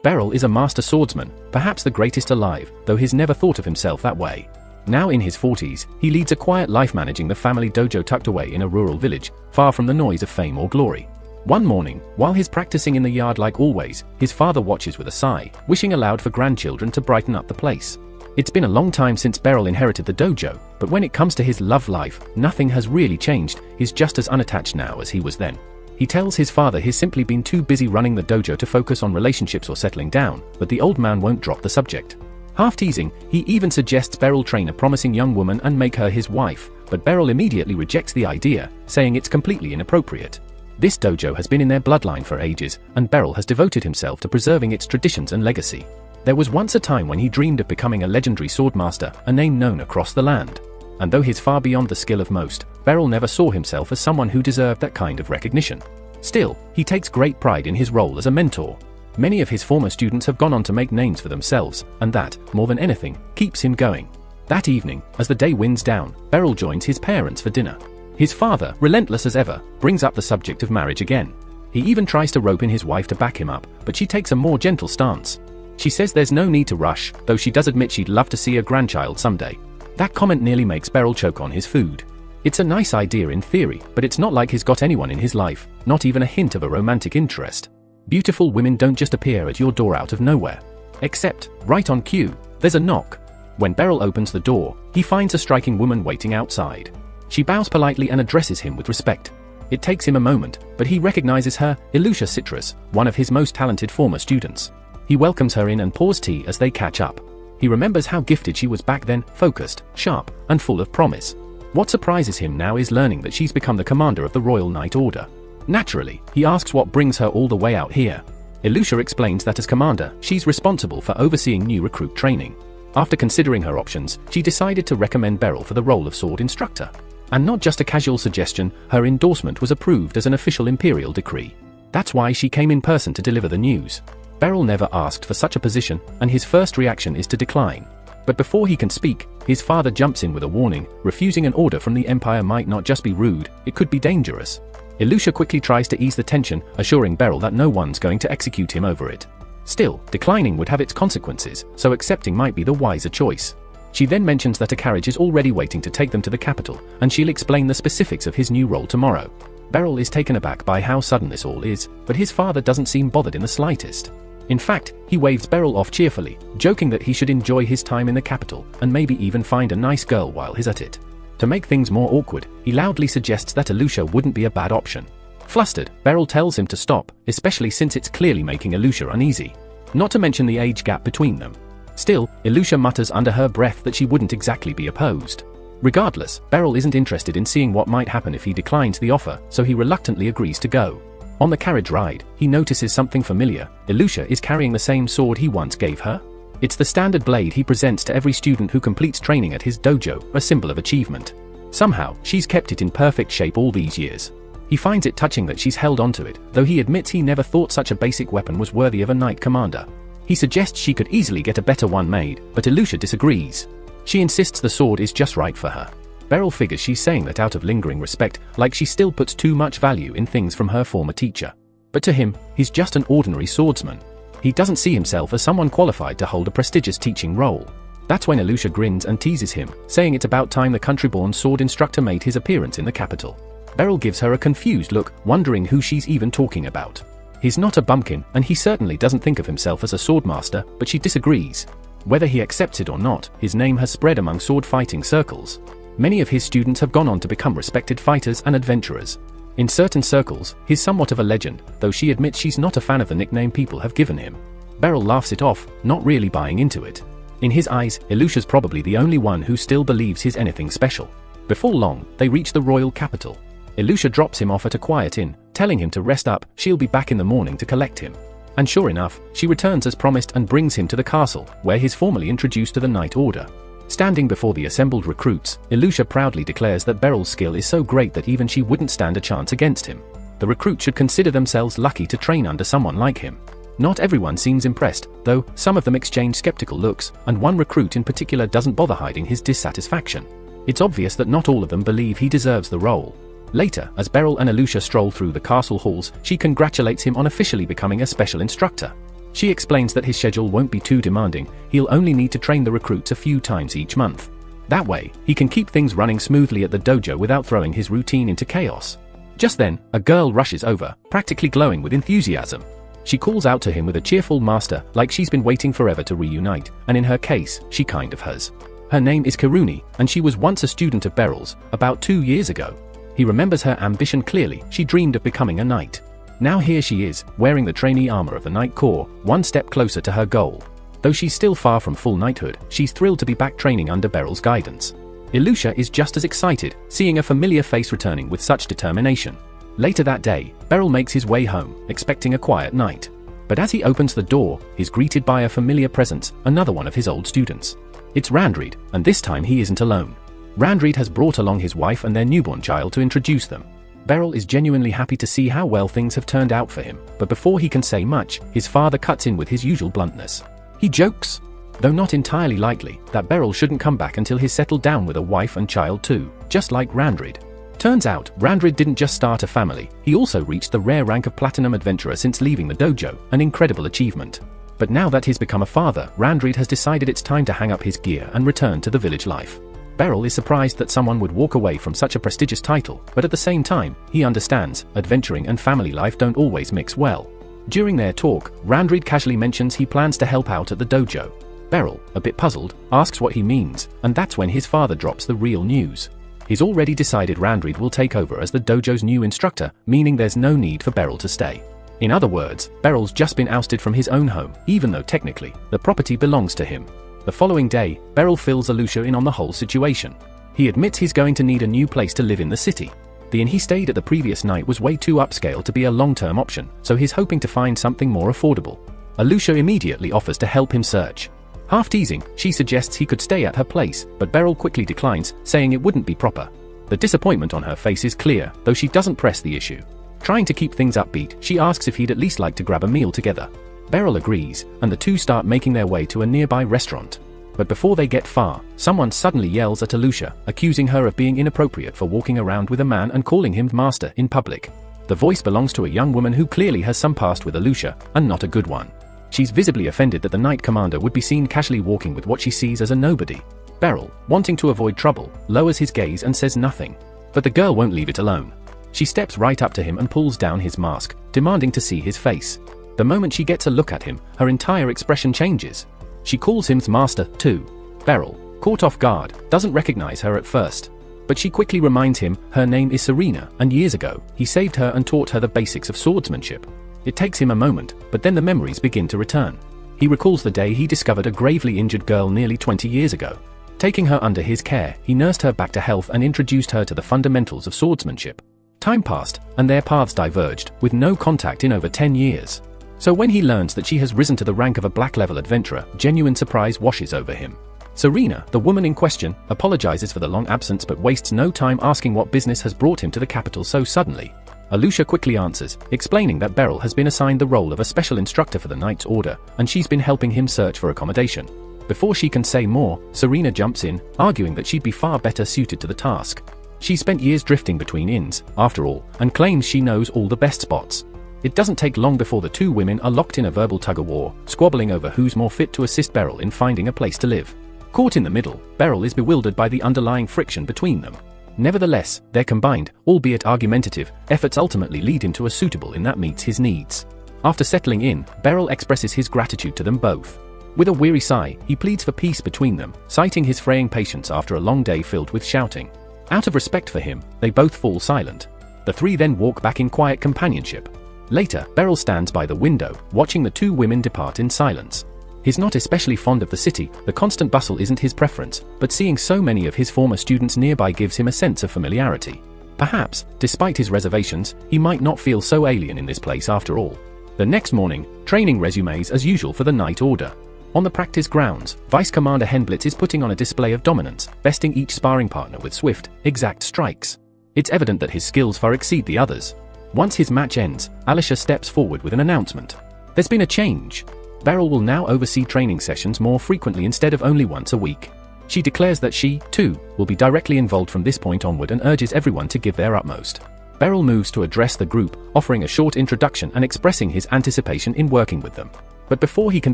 Beryl is a master swordsman, perhaps the greatest alive, though he's never thought of himself that way. Now in his 40s, he leads a quiet life managing the family dojo tucked away in a rural village, far from the noise of fame or glory. One morning, while he's practicing in the yard like always, his father watches with a sigh, wishing aloud for grandchildren to brighten up the place. It's been a long time since Beryl inherited the dojo, but when it comes to his love life, nothing has really changed. He's just as unattached now as he was then. He tells his father he's simply been too busy running the dojo to focus on relationships or settling down, but the old man won't drop the subject. Half teasing, he even suggests Beryl train a promising young woman and make her his wife, but Beryl immediately rejects the idea, saying it's completely inappropriate. This dojo has been in their bloodline for ages, and Beryl has devoted himself to preserving its traditions and legacy. There was once a time when he dreamed of becoming a legendary swordmaster, a name known across the land. And though he's far beyond the skill of most, Beryl never saw himself as someone who deserved that kind of recognition. Still, he takes great pride in his role as a mentor. Many of his former students have gone on to make names for themselves, and that, more than anything, keeps him going. That evening, as the day winds down, Beryl joins his parents for dinner. His father, relentless as ever, brings up the subject of marriage again. He even tries to rope in his wife to back him up, but she takes a more gentle stance. She says there's no need to rush, though she does admit she'd love to see a grandchild someday. That comment nearly makes Beryl choke on his food. It's a nice idea in theory, but it's not like he's got anyone in his life, not even a hint of a romantic interest. Beautiful women don't just appear at your door out of nowhere. Except, right on cue, there's a knock. When Beryl opens the door, he finds a striking woman waiting outside. She bows politely and addresses him with respect. It takes him a moment, but he recognizes her, Ilusha Citrus, one of his most talented former students. He welcomes her in and pours tea as they catch up. He remembers how gifted she was back then, focused, sharp, and full of promise. What surprises him now is learning that she's become the commander of the Royal Knight Order. Naturally, he asks what brings her all the way out here. Ilusha explains that as commander, she's responsible for overseeing new recruit training. After considering her options, she decided to recommend Beryl for the role of sword instructor. And not just a casual suggestion, her endorsement was approved as an official imperial decree. That's why she came in person to deliver the news. Beryl never asked for such a position, and his first reaction is to decline. But before he can speak, his father jumps in with a warning. Refusing an order from the Empire might not just be rude, it could be dangerous. Ilusha quickly tries to ease the tension, assuring Beryl that no one's going to execute him over it. Still, declining would have its consequences, so accepting might be the wiser choice. She then mentions that a carriage is already waiting to take them to the capital, and she'll explain the specifics of his new role tomorrow. Beryl is taken aback by how sudden this all is, but his father doesn't seem bothered in the slightest. In fact, he waves Beryl off cheerfully, joking that he should enjoy his time in the capital, and maybe even find a nice girl while he's at it. To make things more awkward, he loudly suggests that Ilusha wouldn't be a bad option. Flustered, Beryl tells him to stop, especially since it's clearly making Ilusha uneasy. Not to mention the age gap between them. Still, Ilusha mutters under her breath that she wouldn't exactly be opposed. Regardless, Beryl isn't interested in seeing what might happen if he declines the offer, so he reluctantly agrees to go. On the carriage ride, he notices something familiar. Ilusha is carrying the same sword he once gave her. It's the standard blade he presents to every student who completes training at his dojo, a symbol of achievement. Somehow, she's kept it in perfect shape all these years. He finds it touching that she's held onto it, though he admits he never thought such a basic weapon was worthy of a knight commander. He suggests she could easily get a better one made, but Ilusha disagrees. She insists the sword is just right for her. Beryl figures she's saying that out of lingering respect, like she still puts too much value in things from her former teacher. But to him, he's just an ordinary swordsman. He doesn't see himself as someone qualified to hold a prestigious teaching role. That's when Ilusha grins and teases him, saying it's about time the country-born sword instructor made his appearance in the capital. Beryl gives her a confused look, wondering who she's even talking about. He's not a bumpkin, and he certainly doesn't think of himself as a swordmaster, but she disagrees. Whether he accepts it or not, his name has spread among sword-fighting circles. Many of his students have gone on to become respected fighters and adventurers. In certain circles, he's somewhat of a legend, though she admits she's not a fan of the nickname people have given him. Beryl laughs it off, not really buying into it. In his eyes, Ilusha's probably the only one who still believes he's anything special. Before long, they reach the royal capital. Ilusha drops him off at a quiet inn, telling him to rest up. She'll be back in the morning to collect him. And sure enough, she returns as promised and brings him to the castle, where he's formally introduced to the Knight Order. Standing before the assembled recruits, Ilusha proudly declares that Beryl's skill is so great that even she wouldn't stand a chance against him. The recruits should consider themselves lucky to train under someone like him. Not everyone seems impressed, though some of them exchange skeptical looks, and one recruit in particular doesn't bother hiding his dissatisfaction. It's obvious that not all of them believe he deserves the role. Later, as Beryl and Ilusha stroll through the castle halls, she congratulates him on officially becoming a special instructor. She explains that his schedule won't be too demanding, he'll only need to train the recruits a few times each month. That way, he can keep things running smoothly at the dojo without throwing his routine into chaos. Just then, a girl rushes over, practically glowing with enthusiasm. She calls out to him with a cheerful master, like she's been waiting forever to reunite, and in her case, she kind of has. Her name is Kiruni, and she was once a student of Beryl's, about 2 years ago. He remembers her ambition clearly, she dreamed of becoming a knight. Now here she is, wearing the trainee armor of the Knight Corps, one step closer to her goal. Though she's still far from full knighthood, she's thrilled to be back training under Beryl's guidance. Ilusha is just as excited, seeing a familiar face returning with such determination. Later that day, Beryl makes his way home, expecting a quiet night. But as he opens the door, he's greeted by a familiar presence, another one of his old students. It's Randreed, and this time he isn't alone. Randreed has brought along his wife and their newborn child to introduce them. Beryl is genuinely happy to see how well things have turned out for him, but before he can say much, his father cuts in with his usual bluntness. He jokes, though not entirely likely, that Beryl shouldn't come back until he's settled down with a wife and child too, just like Randreed. Turns out, Randreed didn't just start a family, he also reached the rare rank of Platinum Adventurer since leaving the dojo, an incredible achievement. But now that he's become a father, Randreed has decided it's time to hang up his gear and return to the village life. Beryl is surprised that someone would walk away from such a prestigious title, but at the same time, he understands, adventuring and family life don't always mix well. During their talk, Randreed casually mentions he plans to help out at the dojo. Beryl, a bit puzzled, asks what he means, and that's when his father drops the real news. He's already decided Randreed will take over as the dojo's new instructor, meaning there's no need for Beryl to stay. In other words, Beryl's just been ousted from his own home, even though technically, the property belongs to him. The following day, Beryl fills Ilusha in on the whole situation. He admits he's going to need a new place to live in the city. The inn he stayed at the previous night was way too upscale to be a long-term option, so he's hoping to find something more affordable. Ilusha immediately offers to help him search. Half teasing, she suggests he could stay at her place, but Beryl quickly declines, saying it wouldn't be proper. The disappointment on her face is clear, though she doesn't press the issue. Trying to keep things upbeat, she asks if he'd at least like to grab a meal together. Beryl agrees, and the two start making their way to a nearby restaurant. But before they get far, someone suddenly yells at Ilusha, accusing her of being inappropriate for walking around with a man and calling him master in public. The voice belongs to a young woman who clearly has some past with Ilusha, and not a good one. She's visibly offended that the Knight Commander would be seen casually walking with what she sees as a nobody. Beryl, wanting to avoid trouble, lowers his gaze and says nothing. But the girl won't leave it alone. She steps right up to him and pulls down his mask, demanding to see his face. The moment she gets a look at him, her entire expression changes. She calls him master, too. Beryl, caught off guard, doesn't recognize her at first. But she quickly reminds him her name is Serena, and years ago, he saved her and taught her the basics of swordsmanship. It takes him a moment, but then the memories begin to return. He recalls the day he discovered a gravely injured girl nearly 20 years ago. Taking her under his care, he nursed her back to health and introduced her to the fundamentals of swordsmanship. Time passed, and their paths diverged, with no contact in over 10 years. So when he learns that she has risen to the rank of a black-level adventurer, genuine surprise washes over him. Serena, the woman in question, apologizes for the long absence but wastes no time asking what business has brought him to the capital so suddenly. Ilusha quickly answers, explaining that Beryl has been assigned the role of a special instructor for the Knight's Order, and she's been helping him search for accommodation. Before she can say more, Serena jumps in, arguing that she'd be far better suited to the task. She spent years drifting between inns, after all, and claims she knows all the best spots. It doesn't take long before the two women are locked in a verbal tug-of-war, squabbling over who's more fit to assist Beryl in finding a place to live. Caught in the middle, Beryl is bewildered by the underlying friction between them. Nevertheless, their combined, albeit argumentative, efforts ultimately lead him to a suitable inn that meets his needs. After settling in, Beryl expresses his gratitude to them both. With a weary sigh, he pleads for peace between them, citing his fraying patience after a long day filled with shouting. Out of respect for him, they both fall silent. The three then walk back in quiet companionship. Later, Beryl stands by the window, watching the two women depart in silence. He's not especially fond of the city, the constant bustle isn't his preference, but seeing so many of his former students nearby gives him a sense of familiarity. Perhaps, despite his reservations, he might not feel so alien in this place after all. The next morning, training resumes as usual for the Night Order. On the practice grounds, Vice Commander Henblitz is putting on a display of dominance, besting each sparring partner with swift, exact strikes. It's evident that his skills far exceed the others. Once his match ends, Alicia steps forward with an announcement. There's been a change. Beryl will now oversee training sessions more frequently instead of only once a week. She declares that she, too, will be directly involved from this point onward and urges everyone to give their utmost. Beryl moves to address the group, offering a short introduction and expressing his anticipation in working with them. But before he can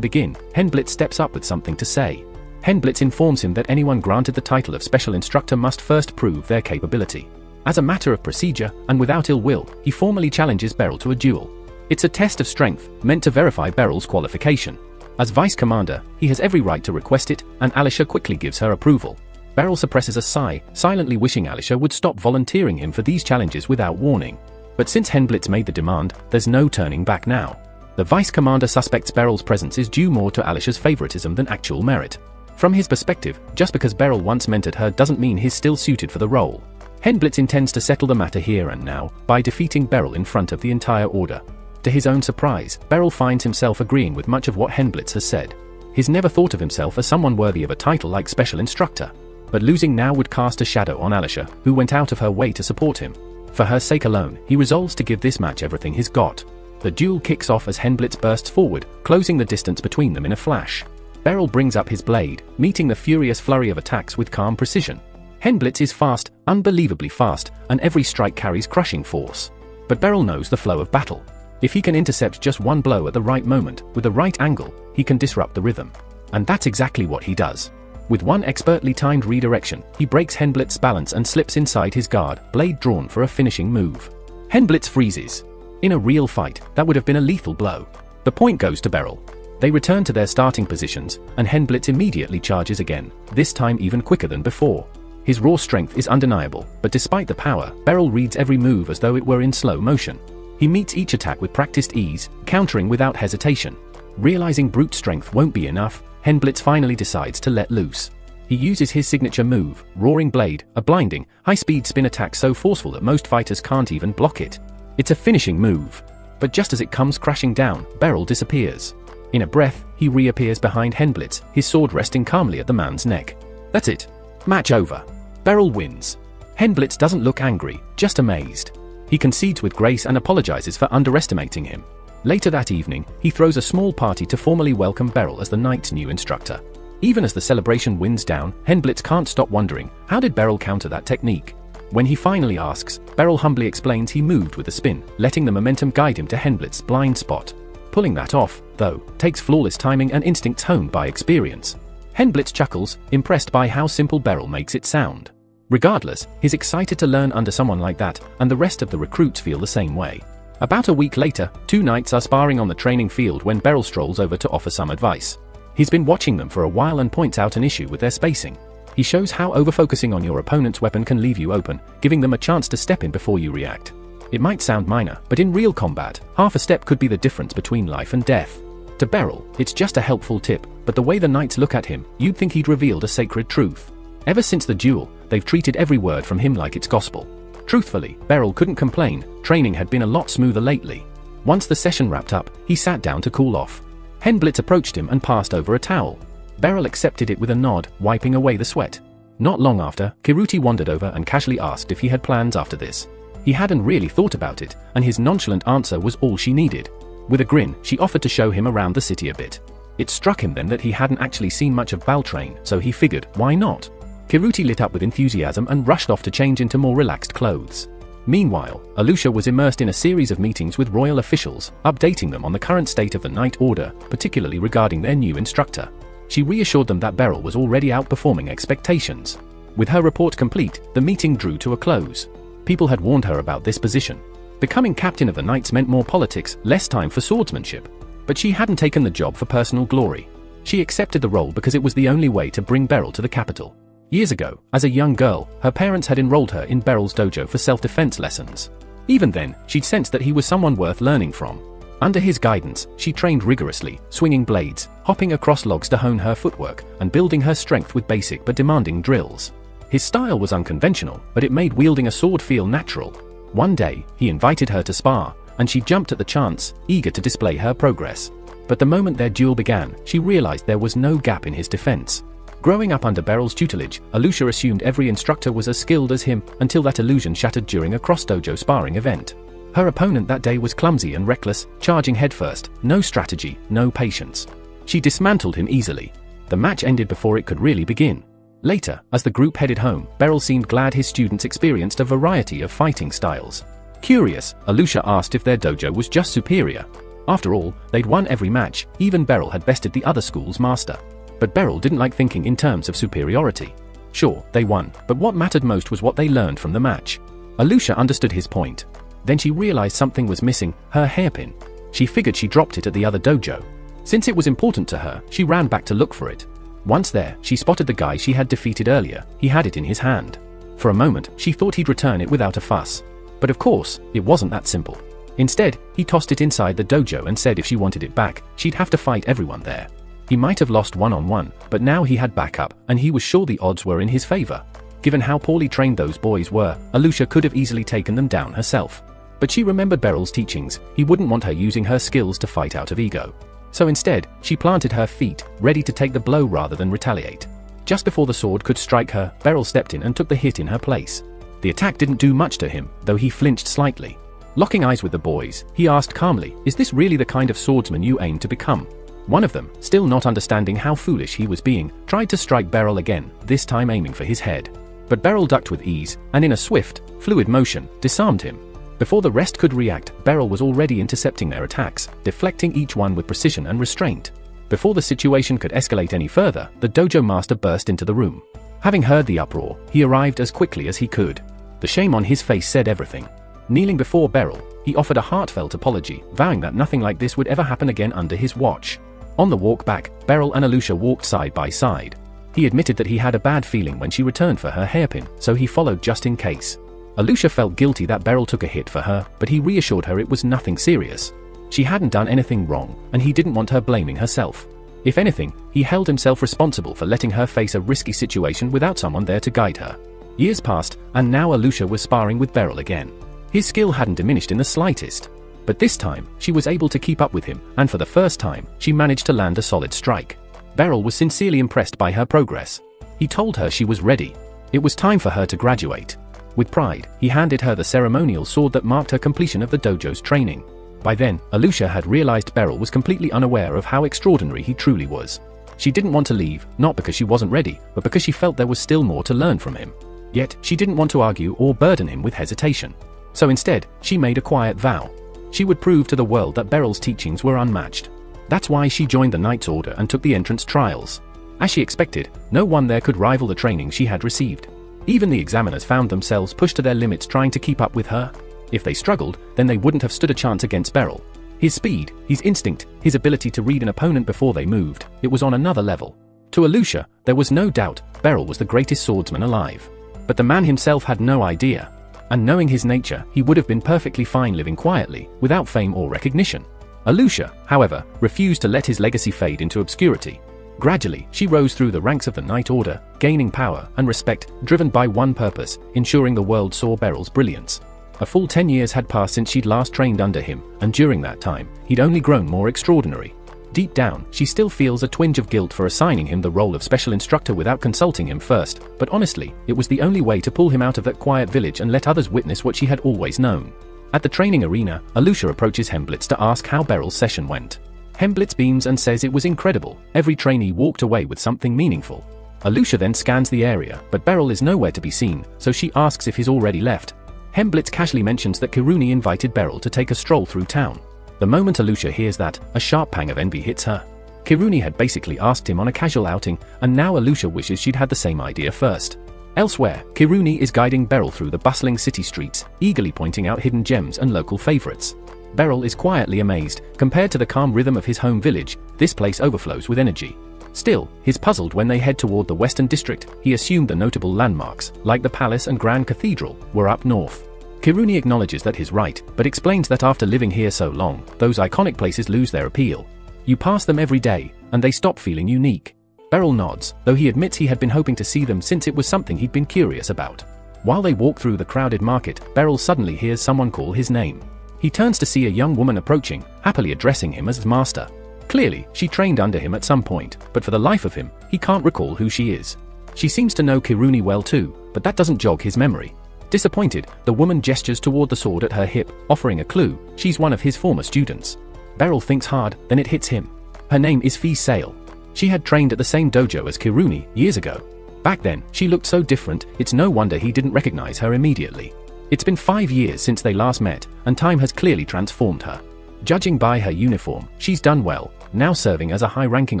begin, Henblitz steps up with something to say. Henblitz informs him that anyone granted the title of Special Instructor must first prove their capability. As a matter of procedure, and without ill will, he formally challenges Beryl to a duel. It's a test of strength, meant to verify Beryl's qualification. As Vice Commander, he has every right to request it, and Alicia quickly gives her approval. Beryl suppresses a sigh, silently wishing Alicia would stop volunteering him for these challenges without warning. But since Henblitz made the demand, there's no turning back now. The Vice Commander suspects Beryl's presence is due more to Alicia's favoritism than actual merit. From his perspective, just because Beryl once mentored her doesn't mean he's still suited for the role. Henblitz intends to settle the matter here and now, by defeating Beryl in front of the entire Order. To his own surprise, Beryl finds himself agreeing with much of what Henblitz has said. He's never thought of himself as someone worthy of a title like Special Instructor. But losing now would cast a shadow on Alicia, who went out of her way to support him. For her sake alone, he resolves to give this match everything he's got. The duel kicks off as Henblitz bursts forward, closing the distance between them in a flash. Beryl brings up his blade, meeting the furious flurry of attacks with calm precision. Henblitz is fast, unbelievably fast, and every strike carries crushing force. But Beryl knows the flow of battle. If he can intercept just one blow at the right moment, with the right angle, he can disrupt the rhythm. And that's exactly what he does. With one expertly timed redirection, he breaks Henblitz's balance and slips inside his guard, blade drawn for a finishing move. Henblitz freezes. In a real fight, that would have been a lethal blow. The point goes to Beryl. They return to their starting positions, and Henblitz immediately charges again, this time even quicker than before. His raw strength is undeniable, but despite the power, Beryl reads every move as though it were in slow motion. He meets each attack with practiced ease, countering without hesitation. Realizing brute strength won't be enough, Henblitz finally decides to let loose. He uses his signature move, Roaring Blade, a blinding, high-speed spin attack so forceful that most fighters can't even block it. It's a finishing move. But just as it comes crashing down, Beryl disappears. In a breath, he reappears behind Henblitz, his sword resting calmly at the man's neck. That's it. Match over. Beryl wins. Henblitz doesn't look angry, just amazed. He concedes with grace and apologizes for underestimating him. Later that evening, he throws a small party to formally welcome Beryl as the knight's new instructor. Even as the celebration winds down, Henblitz can't stop wondering, how did Beryl counter that technique? When he finally asks, Beryl humbly explains he moved with a spin, letting the momentum guide him to Henblitz's blind spot. Pulling that off, though, takes flawless timing and instincts honed by experience. Henblitz chuckles, impressed by how simple Beryl makes it sound. Regardless, he's excited to learn under someone like that, and the rest of the recruits feel the same way. About a week later, two knights are sparring on the training field when Beryl strolls over to offer some advice. He's been watching them for a while and points out an issue with their spacing. He shows how overfocusing on your opponent's weapon can leave you open, giving them a chance to step in before you react. It might sound minor, but in real combat, half a step could be the difference between life and death. To Beryl, it's just a helpful tip, but the way the knights look at him, you'd think he'd revealed a sacred truth. Ever since the duel, they've treated every word from him like it's gospel. Truthfully, Beryl couldn't complain, training had been a lot smoother lately. Once the session wrapped up, he sat down to cool off. Henblitz approached him and passed over a towel. Beryl accepted it with a nod, wiping away the sweat. Not long after, Kiruti wandered over and casually asked if he had plans after this. He hadn't really thought about it, and his nonchalant answer was all she needed. With a grin, she offered to show him around the city a bit. It struck him then that he hadn't actually seen much of Baltrain, so he figured, why not? Kiruti lit up with enthusiasm and rushed off to change into more relaxed clothes. Meanwhile, Alicia was immersed in a series of meetings with royal officials, updating them on the current state of the Knight Order, particularly regarding their new instructor. She reassured them that Beryl was already outperforming expectations. With her report complete, the meeting drew to a close. People had warned her about this position. Becoming captain of the Knights meant more politics, less time for swordsmanship. But she hadn't taken the job for personal glory. She accepted the role because it was the only way to bring Beryl to the capital. Years ago, as a young girl, her parents had enrolled her in Beryl's dojo for self-defense lessons. Even then, she'd sensed that he was someone worth learning from. Under his guidance, she trained rigorously, swinging blades, hopping across logs to hone her footwork, and building her strength with basic but demanding drills. His style was unconventional, but it made wielding a sword feel natural. One day, he invited her to spar, and she jumped at the chance, eager to display her progress. But the moment their duel began, she realized there was no gap in his defense. Growing up under Beryl's tutelage, Alicia assumed every instructor was as skilled as him, until that illusion shattered during a cross-dojo sparring event. Her opponent that day was clumsy and reckless, charging headfirst, no strategy, no patience. She dismantled him easily. The match ended before it could really begin. Later, as the group headed home, Beryl seemed glad his students experienced a variety of fighting styles. Curious, Alicia asked if their dojo was just superior. After all, they'd won every match, even Beryl had bested the other school's master. But Beryl didn't like thinking in terms of superiority. Sure, they won, but what mattered most was what they learned from the match. Alusha understood his point. Then she realized something was missing, her hairpin. She figured she dropped it at the other dojo. Since it was important to her, she ran back to look for it. Once there, she spotted the guy she had defeated earlier. He had it in his hand. For a moment, she thought he'd return it without a fuss. But of course, it wasn't that simple. Instead, he tossed it inside the dojo and said if she wanted it back, she'd have to fight everyone there. He might have lost one-on-one, but now he had backup, and he was sure the odds were in his favor. Given how poorly trained those boys were, Alusha could have easily taken them down herself. But she remembered Beryl's teachings. He wouldn't want her using her skills to fight out of ego. So instead, she planted her feet, ready to take the blow rather than retaliate. Just before the sword could strike her, Beryl stepped in and took the hit in her place. The attack didn't do much to him, though he flinched slightly. Locking eyes with the boys, he asked calmly, "Is this really the kind of swordsman you aim to become?" One of them, still not understanding how foolish he was being, tried to strike Beryl again, this time aiming for his head. But Beryl ducked with ease, and in a swift, fluid motion, disarmed him. Before the rest could react, Beryl was already intercepting their attacks, deflecting each one with precision and restraint. Before the situation could escalate any further, the dojo master burst into the room. Having heard the uproar, he arrived as quickly as he could. The shame on his face said everything. Kneeling before Beryl, he offered a heartfelt apology, vowing that nothing like this would ever happen again under his watch. On the walk back, Beryl and Alusha walked side by side. He admitted that he had a bad feeling when she returned for her hairpin, so he followed just in case. Alusha felt guilty that Beryl took a hit for her, but he reassured her it was nothing serious. She hadn't done anything wrong, and he didn't want her blaming herself. If anything, he held himself responsible for letting her face a risky situation without someone there to guide her. Years passed, and now Alusha was sparring with Beryl again. His skill hadn't diminished in the slightest. But this time, she was able to keep up with him, and for the first time, she managed to land a solid strike. Beryl was sincerely impressed by her progress. He told her she was ready. It was time for her to graduate. With pride, he handed her the ceremonial sword that marked her completion of the dojo's training. By then, Alusha had realized Beryl was completely unaware of how extraordinary he truly was. She didn't want to leave, not because she wasn't ready, but because she felt there was still more to learn from him. Yet, she didn't want to argue or burden him with hesitation. So instead, she made a quiet vow. She would prove to the world that Beryl's teachings were unmatched. That's why she joined the Knight's Order and took the entrance trials. As she expected, no one there could rival the training she had received. Even the examiners found themselves pushed to their limits trying to keep up with her. If they struggled, then they wouldn't have stood a chance against Beryl. His speed, his instinct, his ability to read an opponent before they moved, it was on another level. To Alusha, there was no doubt, Beryl was the greatest swordsman alive. But the man himself had no idea. And knowing his nature, he would have been perfectly fine living quietly, without fame or recognition. Alusha, however, refused to let his legacy fade into obscurity. Gradually, she rose through the ranks of the Knight Order, gaining power and respect, driven by one purpose, ensuring the world saw Beryl's brilliance. A full 10 years had passed since she'd last trained under him, and during that time, he'd only grown more extraordinary. Deep down, she still feels a twinge of guilt for assigning him the role of special instructor without consulting him first, but honestly, it was the only way to pull him out of that quiet village and let others witness what she had always known. At the training arena, Alusha approaches Hemblitz to ask how Beryl's session went. Hemblitz beams and says it was incredible. Every trainee walked away with something meaningful. Alusha then scans the area, but Beryl is nowhere to be seen, so she asks if he's already left. Hemblitz casually mentions that Kiruni invited Beryl to take a stroll through town. The moment Alusha hears that, a sharp pang of envy hits her. Kiruni had basically asked him on a casual outing, and now Alusha wishes she'd had the same idea first. Elsewhere, Kiruni is guiding Beryl through the bustling city streets, eagerly pointing out hidden gems and local favorites. Beryl is quietly amazed. Compared to the calm rhythm of his home village, this place overflows with energy. Still, he's puzzled when they head toward the Western District. He assumed the notable landmarks, like the palace and Grand Cathedral, were up north. Kiruni acknowledges that he's right, but explains that after living here so long, those iconic places lose their appeal. You pass them every day, and they stop feeling unique. Beryl nods, though he admits he had been hoping to see them since it was something he'd been curious about. While they walk through the crowded market, Beryl suddenly hears someone call his name. He turns to see a young woman approaching, happily addressing him as his master. Clearly, she trained under him at some point, but for the life of him, he can't recall who she is. She seems to know Kiruni well too, but that doesn't jog his memory. Disappointed, the woman gestures toward the sword at her hip, offering a clue. She's one of his former students. Beryl thinks hard, then it hits him. Her name is Fee Sale. She had trained at the same dojo as Kiruni years ago. Back then, she looked so different, it's no wonder he didn't recognize her immediately. It's been 5 years since they last met, and time has clearly transformed her. Judging by her uniform, she's done well, now serving as a high-ranking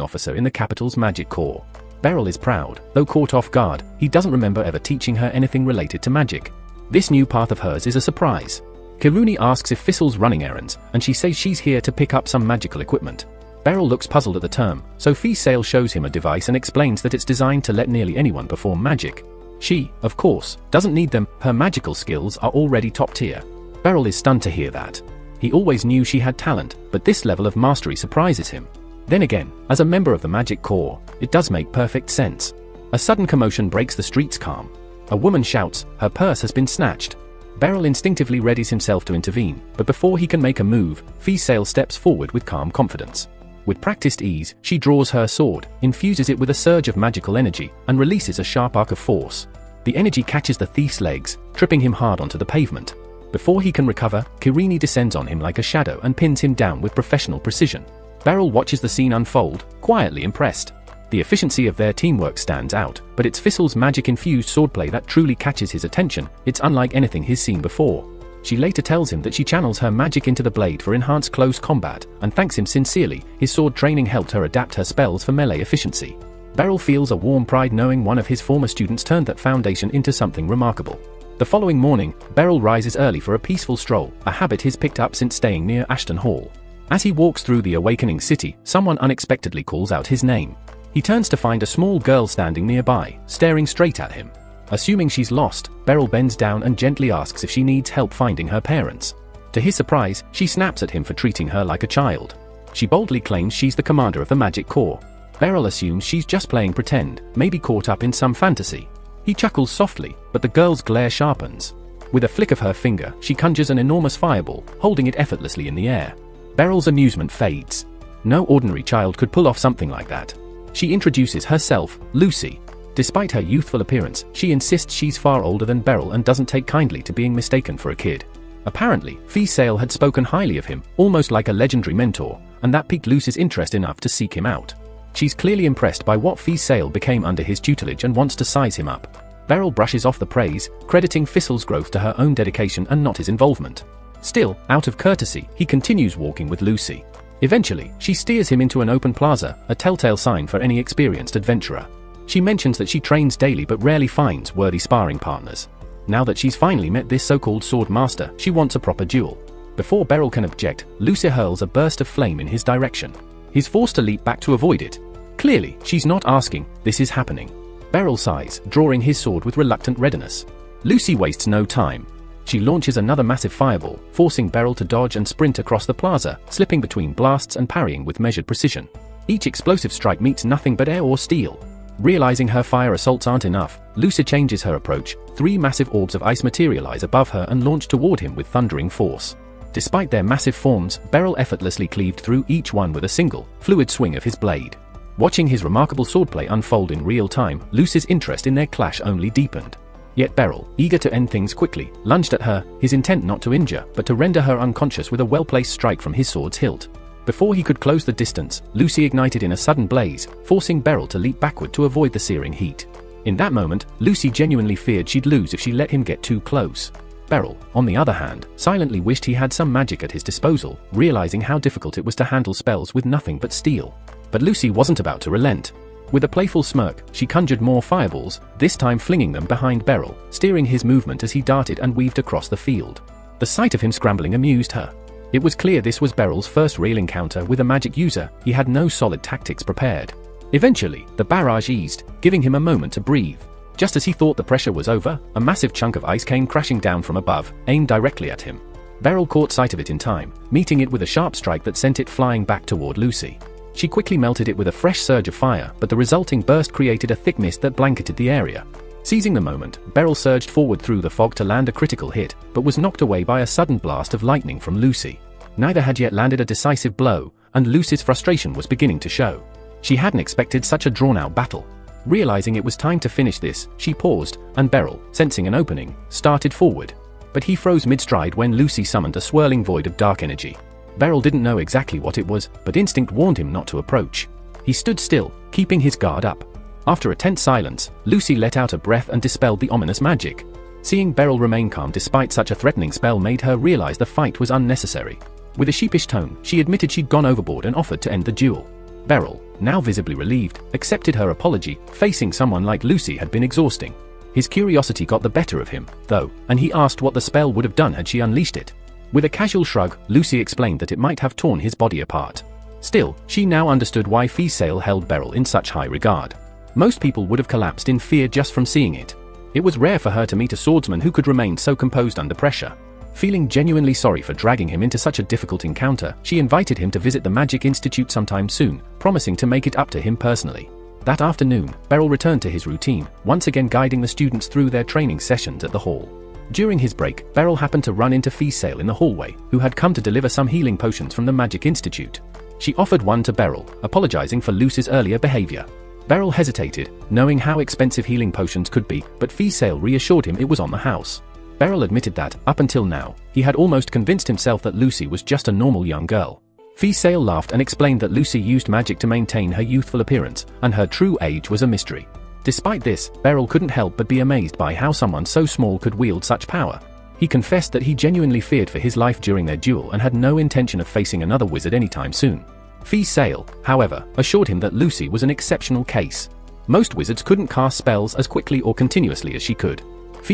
officer in the capital's magic corps. Beryl is proud, though caught off guard, he doesn't remember ever teaching her anything related to magic. This new path of hers is a surprise. Kiruni asks if Fissel's running errands, and she says she's here to pick up some magical equipment. Beryl looks puzzled at the term, so Fisel shows him a device and explains that it's designed to let nearly anyone perform magic. She, of course, doesn't need them, her magical skills are already top tier. Beryl is stunned to hear that. He always knew she had talent, but this level of mastery surprises him. Then again, as a member of the Magic Corps, it does make perfect sense. A sudden commotion breaks the street's calm. A woman shouts, her purse has been snatched. Beryl instinctively readies himself to intervene, but before he can make a move, Fisel steps forward with calm confidence. With practiced ease, she draws her sword, infuses it with a surge of magical energy, and releases a sharp arc of force. The energy catches the thief's legs, tripping him hard onto the pavement. Before he can recover, Kirini descends on him like a shadow and pins him down with professional precision. Beryl watches the scene unfold, quietly impressed. The efficiency of their teamwork stands out, but it's Fissel's magic-infused swordplay that truly catches his attention. It's unlike anything he's seen before. She later tells him that she channels her magic into the blade for enhanced close combat, and thanks him sincerely. His sword training helped her adapt her spells for melee efficiency. Beryl feels a warm pride knowing one of his former students turned that foundation into something remarkable. The following morning, Beryl rises early for a peaceful stroll, a habit he's picked up since staying near Ashton Hall. As he walks through the awakening city, someone unexpectedly calls out his name. He turns to find a small girl standing nearby, staring straight at him. Assuming she's lost, Beryl bends down and gently asks if she needs help finding her parents. To his surprise, she snaps at him for treating her like a child. She boldly claims she's the commander of the Magic Corps. Beryl assumes she's just playing pretend, maybe caught up in some fantasy. He chuckles softly, but the girl's glare sharpens. With a flick of her finger, she conjures an enormous fireball, holding it effortlessly in the air. Beryl's amusement fades. No ordinary child could pull off something like that. She introduces herself, Lucy. Despite her youthful appearance, she insists she's far older than Beryl and doesn't take kindly to being mistaken for a kid. Apparently, Fisel had spoken highly of him, almost like a legendary mentor, and that piqued Lucy's interest enough to seek him out. She's clearly impressed by what Fisel became under his tutelage and wants to size him up. Beryl brushes off the praise, crediting Fissel's growth to her own dedication and not his involvement. Still, out of courtesy, he continues walking with Lucy. Eventually, she steers him into an open plaza, a telltale sign for any experienced adventurer. She mentions that she trains daily but rarely finds worthy sparring partners. Now that she's finally met this so-called sword master, she wants a proper duel. Before Beryl can object, Lucy hurls a burst of flame in his direction. He's forced to leap back to avoid it. Clearly, she's not asking, this is happening. Beryl sighs, drawing his sword with reluctant readiness. Lucy wastes no time. She launches another massive fireball, forcing Beryl to dodge and sprint across the plaza, slipping between blasts and parrying with measured precision. Each explosive strike meets nothing but air or steel. Realizing her fire assaults aren't enough, Lucy changes her approach. 3 massive orbs of ice materialize above her and launch toward him with thundering force. Despite their massive forms, Beryl effortlessly cleaved through each one with a single, fluid swing of his blade. Watching his remarkable swordplay unfold in real time, Lucy's interest in their clash only deepened. Yet Beryl, eager to end things quickly, lunged at her, his intent not to injure, but to render her unconscious with a well-placed strike from his sword's hilt. Before he could close the distance, Lucy ignited in a sudden blaze, forcing Beryl to leap backward to avoid the searing heat. In that moment, Lucy genuinely feared she'd lose if she let him get too close. Beryl, on the other hand, silently wished he had some magic at his disposal, realizing how difficult it was to handle spells with nothing but steel. But Lucy wasn't about to relent. With a playful smirk, she conjured more fireballs, this time flinging them behind Beryl, steering his movement as he darted and weaved across the field. The sight of him scrambling amused her. It was clear this was Beryl's first real encounter with a magic user. He had no solid tactics prepared. Eventually, the barrage eased, giving him a moment to breathe. Just as he thought the pressure was over, a massive chunk of ice came crashing down from above, aimed directly at him. Beryl caught sight of it in time, meeting it with a sharp strike that sent it flying back toward Lucy. She quickly melted it with a fresh surge of fire, but the resulting burst created a thick mist that blanketed the area. Seizing the moment, Beryl surged forward through the fog to land a critical hit, but was knocked away by a sudden blast of lightning from Lucy. Neither had yet landed a decisive blow, and Lucy's frustration was beginning to show. She hadn't expected such a drawn-out battle. Realizing it was time to finish this, she paused, and Beryl, sensing an opening, started forward. But he froze mid-stride when Lucy summoned a swirling void of dark energy. Beryl didn't know exactly what it was, but instinct warned him not to approach. He stood still, keeping his guard up. After a tense silence, Lucy let out a breath and dispelled the ominous magic. Seeing Beryl remain calm despite such a threatening spell made her realize the fight was unnecessary. With a sheepish tone, she admitted she'd gone overboard and offered to end the duel. Beryl, now visibly relieved, accepted her apology. Facing someone like Lucy had been exhausting. His curiosity got the better of him, though, and he asked what the spell would have done had she unleashed it. With a casual shrug, Lucy explained that it might have torn his body apart. Still, she now understood why Sale held Beryl in such high regard. Most people would have collapsed in fear just from seeing it. It was rare for her to meet a swordsman who could remain so composed under pressure. Feeling genuinely sorry for dragging him into such a difficult encounter, she invited him to visit the Magic Institute sometime soon, promising to make it up to him personally. That afternoon, Beryl returned to his routine, once again guiding the students through their training sessions at the hall. During his break, Beryl happened to run into Sale in the hallway, who had come to deliver some healing potions from the Magic Institute. She offered one to Beryl, apologizing for Lucy's earlier behavior. Beryl hesitated, knowing how expensive healing potions could be, but Sale reassured him it was on the house. Beryl admitted that, up until now, he had almost convinced himself that Lucy was just a normal young girl. Sale laughed and explained that Lucy used magic to maintain her youthful appearance, and her true age was a mystery. Despite this, Beryl couldn't help but be amazed by how someone so small could wield such power. He confessed that he genuinely feared for his life during their duel and had no intention of facing another wizard anytime soon. Sale, however, assured him that Lucy was an exceptional case. Most wizards couldn't cast spells as quickly or continuously as she could.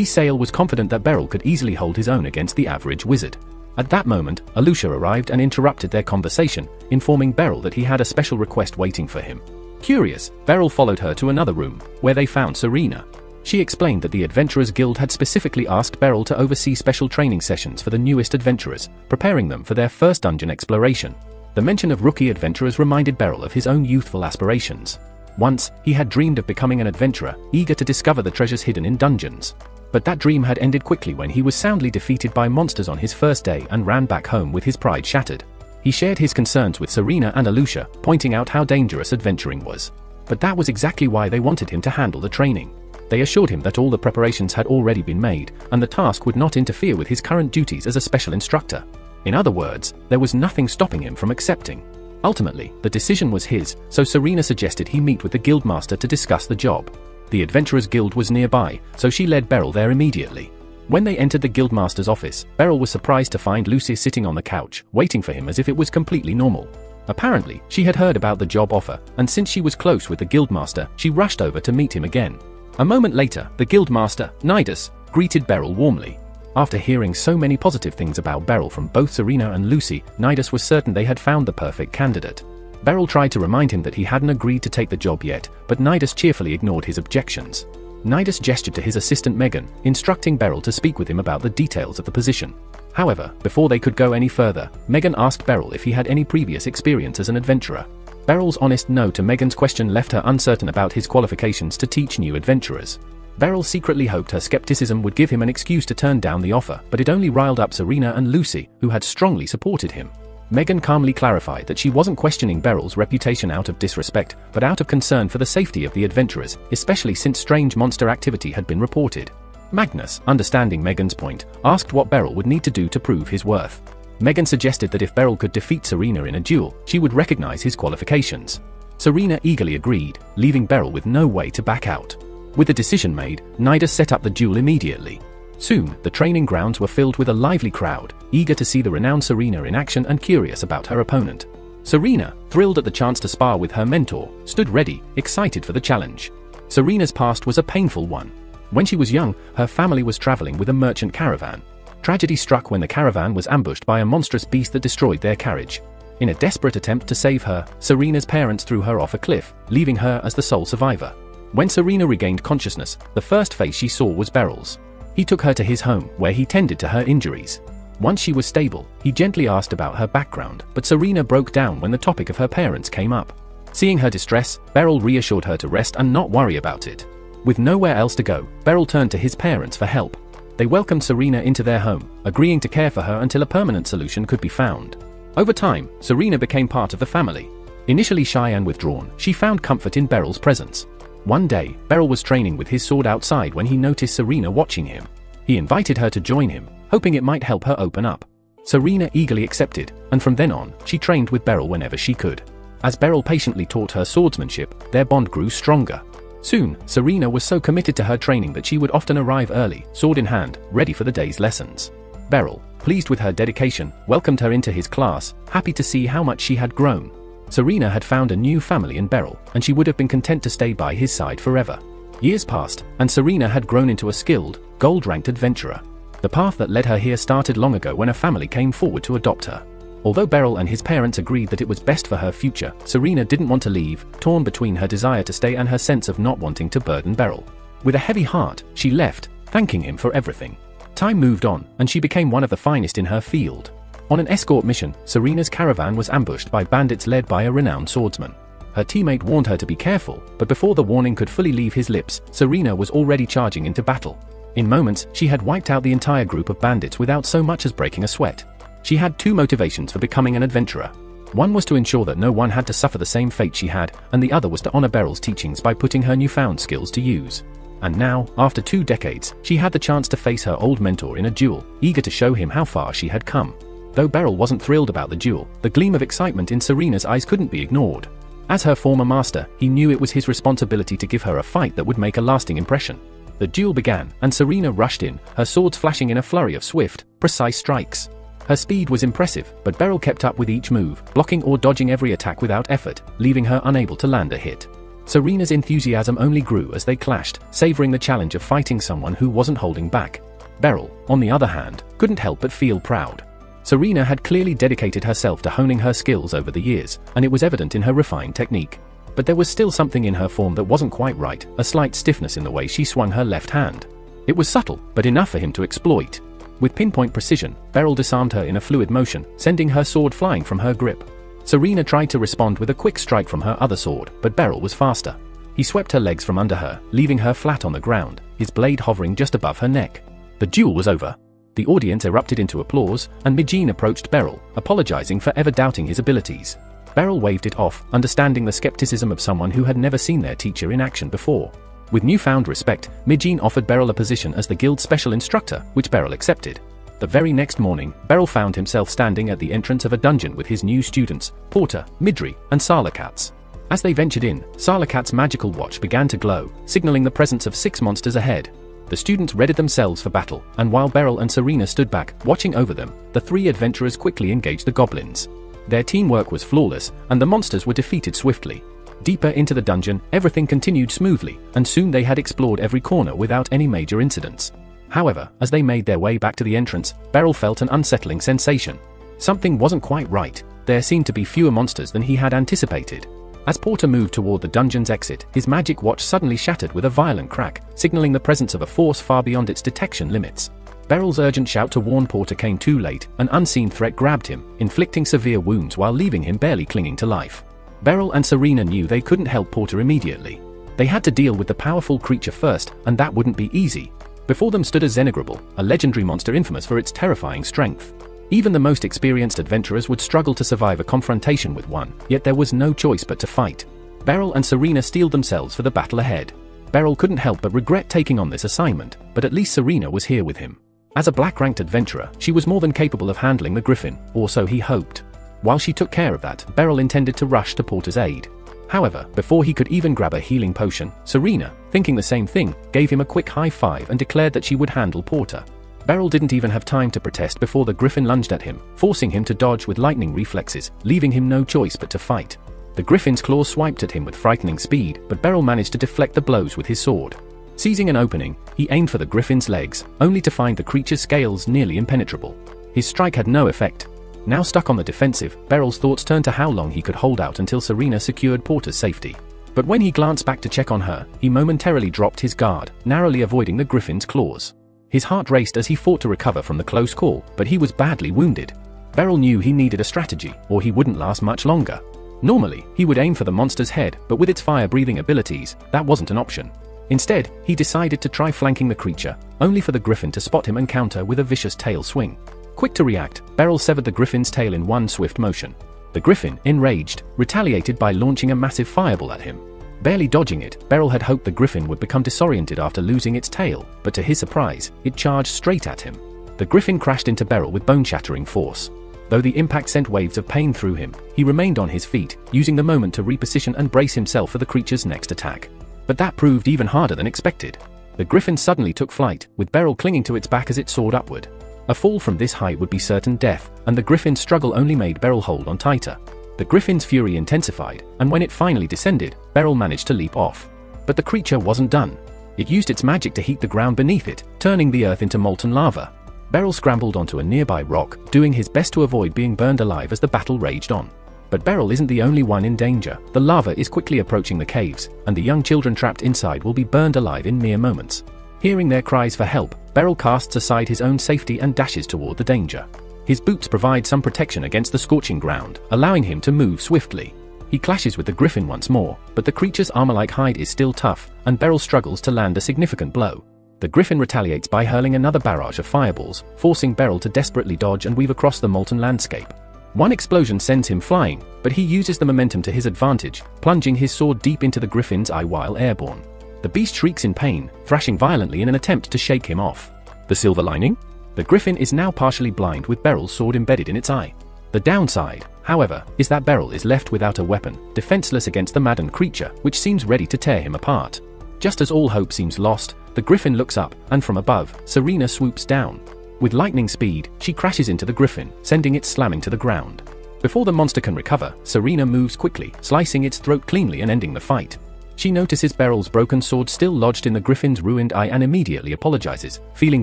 Sale was confident that Beryl could easily hold his own against the average wizard. At that moment, Alusha arrived and interrupted their conversation, informing Beryl that he had a special request waiting for him. Curious, Beryl followed her to another room, where they found Serena. She explained that the Adventurers Guild had specifically asked Beryl to oversee special training sessions for the newest adventurers, preparing them for their first dungeon exploration. The mention of rookie adventurers reminded Beryl of his own youthful aspirations. Once, he had dreamed of becoming an adventurer, eager to discover the treasures hidden in dungeons. But that dream had ended quickly when he was soundly defeated by monsters on his first day and ran back home with his pride shattered. He shared his concerns with Serena and Alusha, pointing out how dangerous adventuring was. But that was exactly why they wanted him to handle the training. They assured him that all the preparations had already been made, and the task would not interfere with his current duties as a special instructor. In other words, there was nothing stopping him from accepting. Ultimately, the decision was his, so Serena suggested he meet with the guildmaster to discuss the job. The Adventurers Guild was nearby, so she led Beryl there immediately. When they entered the guildmaster's office, Beryl was surprised to find Lucy sitting on the couch, waiting for him as if it was completely normal. Apparently, she had heard about the job offer, and since she was close with the guildmaster, she rushed over to meet him again. A moment later, the guildmaster, Nidus, greeted Beryl warmly. After hearing so many positive things about Beryl from both Serena and Lucy, Nidus was certain they had found the perfect candidate. Beryl tried to remind him that he hadn't agreed to take the job yet, but Nidus cheerfully ignored his objections. Nidus gestured to his assistant Megan, instructing Beryl to speak with him about the details of the position. However, before they could go any further, Megan asked Beryl if he had any previous experience as an adventurer. Beryl's honest no to Megan's question left her uncertain about his qualifications to teach new adventurers. Beryl secretly hoped her skepticism would give him an excuse to turn down the offer, but it only riled up Serena and Lucy, who had strongly supported him. Megan calmly clarified that she wasn't questioning Beryl's reputation out of disrespect, but out of concern for the safety of the adventurers, especially since strange monster activity had been reported. Magnus, understanding Megan's point, asked what Beryl would need to do to prove his worth. Megan suggested that if Beryl could defeat Serena in a duel, she would recognize his qualifications. Serena eagerly agreed, leaving Beryl with no way to back out. With the decision made, Nidus set up the duel immediately. Soon, the training grounds were filled with a lively crowd, eager to see the renowned Serena in action and curious about her opponent. Serena, thrilled at the chance to spar with her mentor, stood ready, excited for the challenge. Serena's past was a painful one. When she was young, her family was traveling with a merchant caravan. Tragedy struck when the caravan was ambushed by a monstrous beast that destroyed their carriage. In a desperate attempt to save her, Serena's parents threw her off a cliff, leaving her as the sole survivor. When Serena regained consciousness, the first face she saw was Beryl's. He took her to his home, where he tended to her injuries. Once she was stable, he gently asked about her background, but Serena broke down when the topic of her parents came up. Seeing her distress, Beryl reassured her to rest and not worry about it. With nowhere else to go, Beryl turned to his parents for help. They welcomed Serena into their home, agreeing to care for her until a permanent solution could be found. Over time, Serena became part of the family. Initially shy and withdrawn, she found comfort in Beryl's presence. One day, Beryl was training with his sword outside when he noticed Serena watching him. He invited her to join him, hoping it might help her open up. Serena eagerly accepted, and from then on, she trained with Beryl whenever she could. As Beryl patiently taught her swordsmanship, their bond grew stronger. Soon, Serena was so committed to her training that she would often arrive early, sword in hand, ready for the day's lessons. Beryl, pleased with her dedication, welcomed her into his class, happy to see how much she had grown. Serena had found a new family in Beryl, and she would have been content to stay by his side forever. Years passed, and Serena had grown into a skilled, gold-ranked adventurer. The path that led her here started long ago when a family came forward to adopt her. Although Beryl and his parents agreed that it was best for her future, Serena didn't want to leave, torn between her desire to stay and her sense of not wanting to burden Beryl. With a heavy heart, she left, thanking him for everything. Time moved on, and she became one of the finest in her field. On an escort mission, Serena's caravan was ambushed by bandits led by a renowned swordsman. Her teammate warned her to be careful, but before the warning could fully leave his lips, Serena was already charging into battle. In moments, she had wiped out the entire group of bandits without so much as breaking a sweat. She had two motivations for becoming an adventurer. One was to ensure that no one had to suffer the same fate she had, and the other was to honor Beryl's teachings by putting her newfound skills to use. And now, after 2 decades, she had the chance to face her old mentor in a duel, eager to show him how far she had come. Though Beryl wasn't thrilled about the duel, the gleam of excitement in Serena's eyes couldn't be ignored. As her former master, he knew it was his responsibility to give her a fight that would make a lasting impression. The duel began, and Serena rushed in, her swords flashing in a flurry of swift, precise strikes. Her speed was impressive, but Beryl kept up with each move, blocking or dodging every attack without effort, leaving her unable to land a hit. Serena's enthusiasm only grew as they clashed, savoring the challenge of fighting someone who wasn't holding back. Beryl, on the other hand, couldn't help but feel proud. Serena had clearly dedicated herself to honing her skills over the years, and it was evident in her refined technique. But there was still something in her form that wasn't quite right, a slight stiffness in the way she swung her left hand. It was subtle, but enough for him to exploit. With pinpoint precision, Beryl disarmed her in a fluid motion, sending her sword flying from her grip. Serena tried to respond with a quick strike from her other sword, but Beryl was faster. He swept her legs from under her, leaving her flat on the ground, his blade hovering just above her neck. The duel was over. The audience erupted into applause, and Mijin approached Beryl, apologizing for ever doubting his abilities. Beryl waved it off, understanding the skepticism of someone who had never seen their teacher in action before. With newfound respect, Mijin offered Beryl a position as the guild's special instructor, which Beryl accepted. The very next morning, Beryl found himself standing at the entrance of a dungeon with his new students, Porter, Midri, and Salakats. As they ventured in, Salakat's magical watch began to glow, signaling the presence of 6 monsters ahead. The students readied themselves for battle, and while Beryl and Serena stood back, watching over them, the 3 adventurers quickly engaged the goblins. Their teamwork was flawless, and the monsters were defeated swiftly. Deeper into the dungeon, everything continued smoothly, and soon they had explored every corner without any major incidents. However, as they made their way back to the entrance, Beryl felt an unsettling sensation. Something wasn't quite right. There seemed to be fewer monsters than he had anticipated. As Porter moved toward the dungeon's exit, his magic watch suddenly shattered with a violent crack, signaling the presence of a force far beyond its detection limits. Beryl's urgent shout to warn Porter came too late. An unseen threat grabbed him, inflicting severe wounds while leaving him barely clinging to life. Beryl and Serena knew they couldn't help Porter immediately. They had to deal with the powerful creature first, and that wouldn't be easy. Before them stood a Xenograbil, a legendary monster infamous for its terrifying strength. Even the most experienced adventurers would struggle to survive a confrontation with one, yet there was no choice but to fight. Beryl and Serena steeled themselves for the battle ahead. Beryl couldn't help but regret taking on this assignment, but at least Serena was here with him. As a black-ranked adventurer, she was more than capable of handling the griffin, or so he hoped. While she took care of that, Beryl intended to rush to Porter's aid. However, before he could even grab a healing potion, Serena, thinking the same thing, gave him a quick high five and declared that she would handle Porter. Beryl didn't even have time to protest before the griffin lunged at him, forcing him to dodge with lightning reflexes, leaving him no choice but to fight. The griffin's claws swiped at him with frightening speed, but Beryl managed to deflect the blows with his sword. Seizing an opening, he aimed for the griffin's legs, only to find the creature's scales nearly impenetrable. His strike had no effect. Now stuck on the defensive, Beryl's thoughts turned to how long he could hold out until Serena secured Porter's safety. But when he glanced back to check on her, he momentarily dropped his guard, narrowly avoiding the griffin's claws. His heart raced as he fought to recover from the close call, but he was badly wounded. Beryl knew he needed a strategy, or he wouldn't last much longer. Normally, he would aim for the monster's head, but with its fire-breathing abilities, that wasn't an option. Instead, he decided to try flanking the creature, only for the griffin to spot him and counter with a vicious tail swing. Quick to react, Beryl severed the griffin's tail in one swift motion. The griffin, enraged, retaliated by launching a massive fireball at him. Barely dodging it, Beryl had hoped the griffin would become disoriented after losing its tail, but to his surprise, it charged straight at him. The griffin crashed into Beryl with bone-shattering force. Though the impact sent waves of pain through him, he remained on his feet, using the moment to reposition and brace himself for the creature's next attack. But that proved even harder than expected. The griffin suddenly took flight, with Beryl clinging to its back as it soared upward. A fall from this height would be certain death, and the griffin's struggle only made Beryl hold on tighter. The griffin's fury intensified, and when it finally descended, Beryl managed to leap off. But the creature wasn't done. It used its magic to heat the ground beneath it, turning the earth into molten lava. Beryl scrambled onto a nearby rock, doing his best to avoid being burned alive as the battle raged on. But Beryl isn't the only one in danger. The lava is quickly approaching the caves, and the young children trapped inside will be burned alive in mere moments. Hearing their cries for help, Beryl casts aside his own safety and dashes toward the danger. His boots provide some protection against the scorching ground, allowing him to move swiftly. He clashes with the griffin once more, but the creature's armor-like hide is still tough, and Beryl struggles to land a significant blow. The griffin retaliates by hurling another barrage of fireballs, forcing Beryl to desperately dodge and weave across the molten landscape. One explosion sends him flying, but he uses the momentum to his advantage, plunging his sword deep into the griffin's eye while airborne. The beast shrieks in pain, thrashing violently in an attempt to shake him off. The silver lining? The griffin is now partially blind with Beryl's sword embedded in its eye. The downside, however, is that Beryl is left without a weapon, defenseless against the maddened creature, which seems ready to tear him apart. Just as all hope seems lost, the griffin looks up, and from above, Serena swoops down. With lightning speed, she crashes into the griffin, sending it slamming to the ground. Before the monster can recover, Serena moves quickly, slicing its throat cleanly and ending the fight. She notices Beryl's broken sword still lodged in the griffin's ruined eye and immediately apologizes, feeling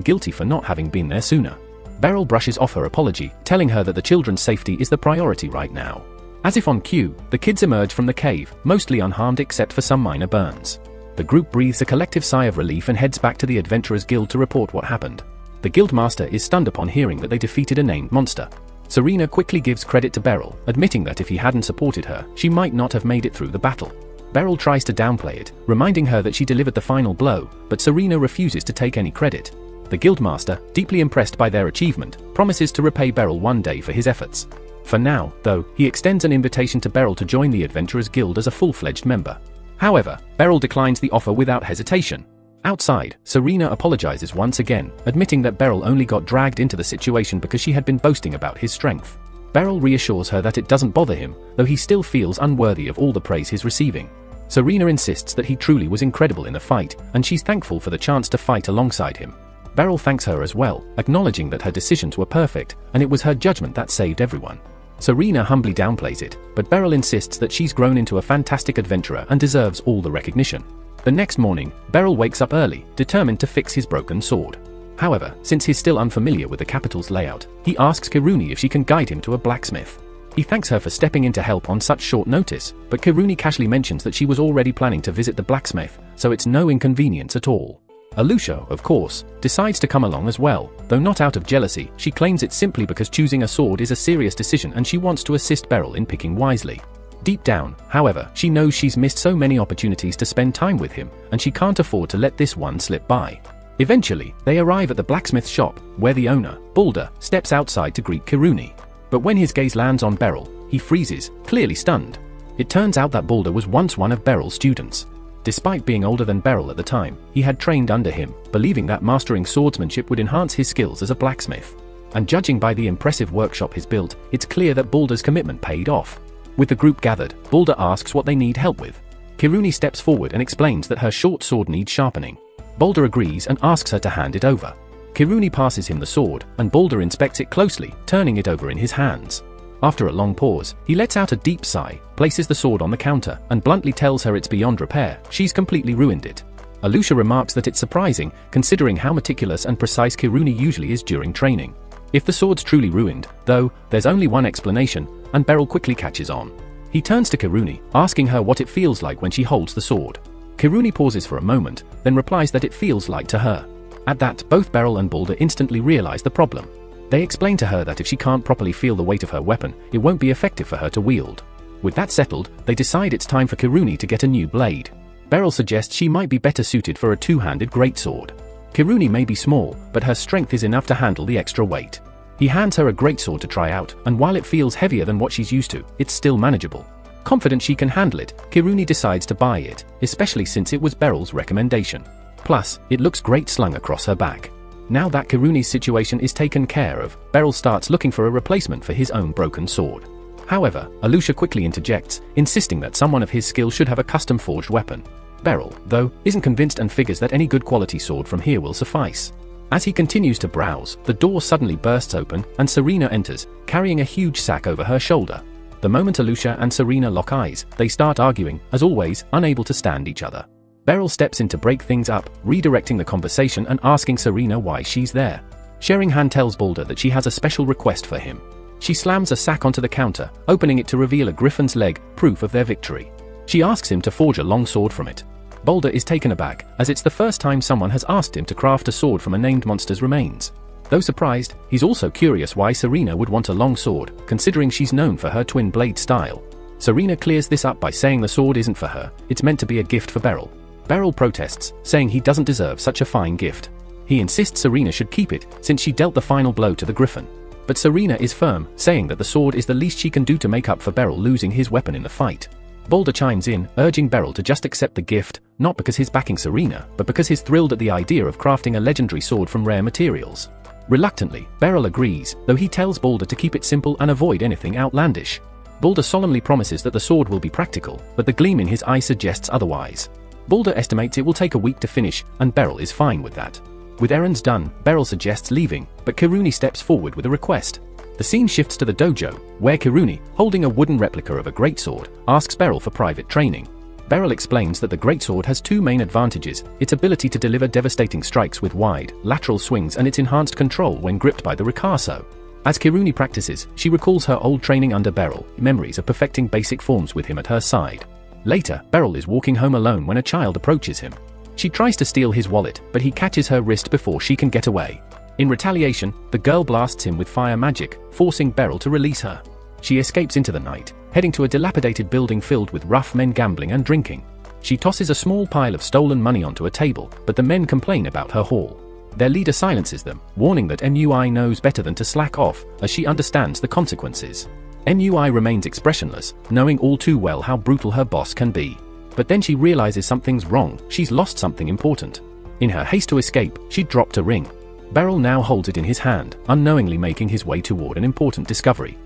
guilty for not having been there sooner. Beryl brushes off her apology, telling her that the children's safety is the priority right now. As if on cue, the kids emerge from the cave, mostly unharmed except for some minor burns. The group breathes a collective sigh of relief and heads back to the Adventurers Guild to report what happened. The Guildmaster is stunned upon hearing that they defeated a named monster. Serena quickly gives credit to Beryl, admitting that if he hadn't supported her, she might not have made it through the battle. Beryl tries to downplay it, reminding her that she delivered the final blow, but Serena refuses to take any credit. The Guildmaster, deeply impressed by their achievement, promises to repay Beryl one day for his efforts. For now, though, he extends an invitation to Beryl to join the Adventurers Guild as a full-fledged member. However, Beryl declines the offer without hesitation. Outside, Serena apologizes once again, admitting that Beryl only got dragged into the situation because she had been boasting about his strength. Beryl reassures her that it doesn't bother him, though he still feels unworthy of all the praise he's receiving. Serena insists that he truly was incredible in the fight, and she's thankful for the chance to fight alongside him. Beryl thanks her as well, acknowledging that her decisions were perfect, and it was her judgment that saved everyone. Serena humbly downplays it, but Beryl insists that she's grown into a fantastic adventurer and deserves all the recognition. The next morning, Beryl wakes up early, determined to fix his broken sword. However, since he's still unfamiliar with the capital's layout, he asks Kiruni if she can guide him to a blacksmith. He thanks her for stepping in to help on such short notice, but Kiruni casually mentions that she was already planning to visit the blacksmith, so it's no inconvenience at all. Alusha, of course, decides to come along as well, though not out of jealousy. She claims it's simply because choosing a sword is a serious decision and she wants to assist Beryl in picking wisely. Deep down, however, she knows she's missed so many opportunities to spend time with him, and she can't afford to let this one slip by. Eventually, they arrive at the blacksmith shop, where the owner, Balder, steps outside to greet Kiruni. But when his gaze lands on Beryl, he freezes, clearly stunned. It turns out that Balder was once one of Beryl's students. Despite being older than Beryl at the time, he had trained under him, believing that mastering swordsmanship would enhance his skills as a blacksmith. And judging by the impressive workshop he's built, it's clear that Balder's commitment paid off. With the group gathered, Balder asks what they need help with. Kiruni steps forward and explains that her short sword needs sharpening. Balder agrees and asks her to hand it over. Kiruni passes him the sword, and Balder inspects it closely, turning it over in his hands. After a long pause, he lets out a deep sigh, places the sword on the counter, and bluntly tells her it's beyond repair. She's completely ruined it. Alusha remarks that it's surprising, considering how meticulous and precise Kiruni usually is during training. If the sword's truly ruined, though, there's only one explanation, and Beryl quickly catches on. He turns to Kiruni, asking her what it feels like when she holds the sword. Kiruni pauses for a moment, then replies that it feels light to her. At that, both Beryl and Balder instantly realize the problem. They explain to her that if she can't properly feel the weight of her weapon, it won't be effective for her to wield. With that settled, they decide it's time for Kiruni to get a new blade. Beryl suggests she might be better suited for a two-handed greatsword. Kiruni may be small, but her strength is enough to handle the extra weight. He hands her a greatsword to try out, and while it feels heavier than what she's used to, it's still manageable. Confident she can handle it, Kiruni decides to buy it, especially since it was Beryl's recommendation. Plus, it looks great slung across her back. Now that Kiruni's situation is taken care of, Beryl starts looking for a replacement for his own broken sword. However, Alusha quickly interjects, insisting that someone of his skill should have a custom-forged weapon. Beryl, though, isn't convinced and figures that any good quality sword from here will suffice. As he continues to browse, the door suddenly bursts open and Serena enters, carrying a huge sack over her shoulder. The moment Alusha and Serena lock eyes, they start arguing, as always, unable to stand each other. Beryl steps in to break things up, redirecting the conversation and asking Serena why she's there. Sheringham tells Balder that she has a special request for him. She slams a sack onto the counter, opening it to reveal a griffin's leg, proof of their victory. She asks him to forge a long sword from it. Balder is taken aback, as it's the first time someone has asked him to craft a sword from a named monster's remains. Though surprised, he's also curious why Serena would want a long sword, considering she's known for her twin blade style. Serena clears this up by saying the sword isn't for her, it's meant to be a gift for Beryl. Beryl protests, saying he doesn't deserve such a fine gift. He insists Serena should keep it, since she dealt the final blow to the griffin. But Serena is firm, saying that the sword is the least she can do to make up for Beryl losing his weapon in the fight. Balder chimes in, urging Beryl to just accept the gift, not because he's backing Serena, but because he's thrilled at the idea of crafting a legendary sword from rare materials. Reluctantly, Beryl agrees, though he tells Balder to keep it simple and avoid anything outlandish. Balder solemnly promises that the sword will be practical, but the gleam in his eye suggests otherwise. Balder estimates it will take a week to finish, and Beryl is fine with that. With errands done, Beryl suggests leaving, but Kiruni steps forward with a request. The scene shifts to the dojo, where Kiruni, holding a wooden replica of a greatsword, asks Beryl for private training. Beryl explains that the greatsword has two main advantages, its ability to deliver devastating strikes with wide, lateral swings and its enhanced control when gripped by the ricasso. As Kiruni practices, she recalls her old training under Beryl, memories of perfecting basic forms with him at her side. Later, Beryl is walking home alone when a child approaches him. She tries to steal his wallet, but he catches her wrist before she can get away. In retaliation, the girl blasts him with fire magic, forcing Beryl to release her. She escapes into the night, heading to a dilapidated building filled with rough men gambling and drinking. She tosses a small pile of stolen money onto a table, but the men complain about her haul. Their leader silences them, warning that MUI knows better than to slack off, as she understands the consequences. MUI remains expressionless, knowing all too well how brutal her boss can be. But then she realizes something's wrong, she's lost something important. In her haste to escape, she dropped a ring. Beryl now holds it in his hand, unknowingly making his way toward an important discovery.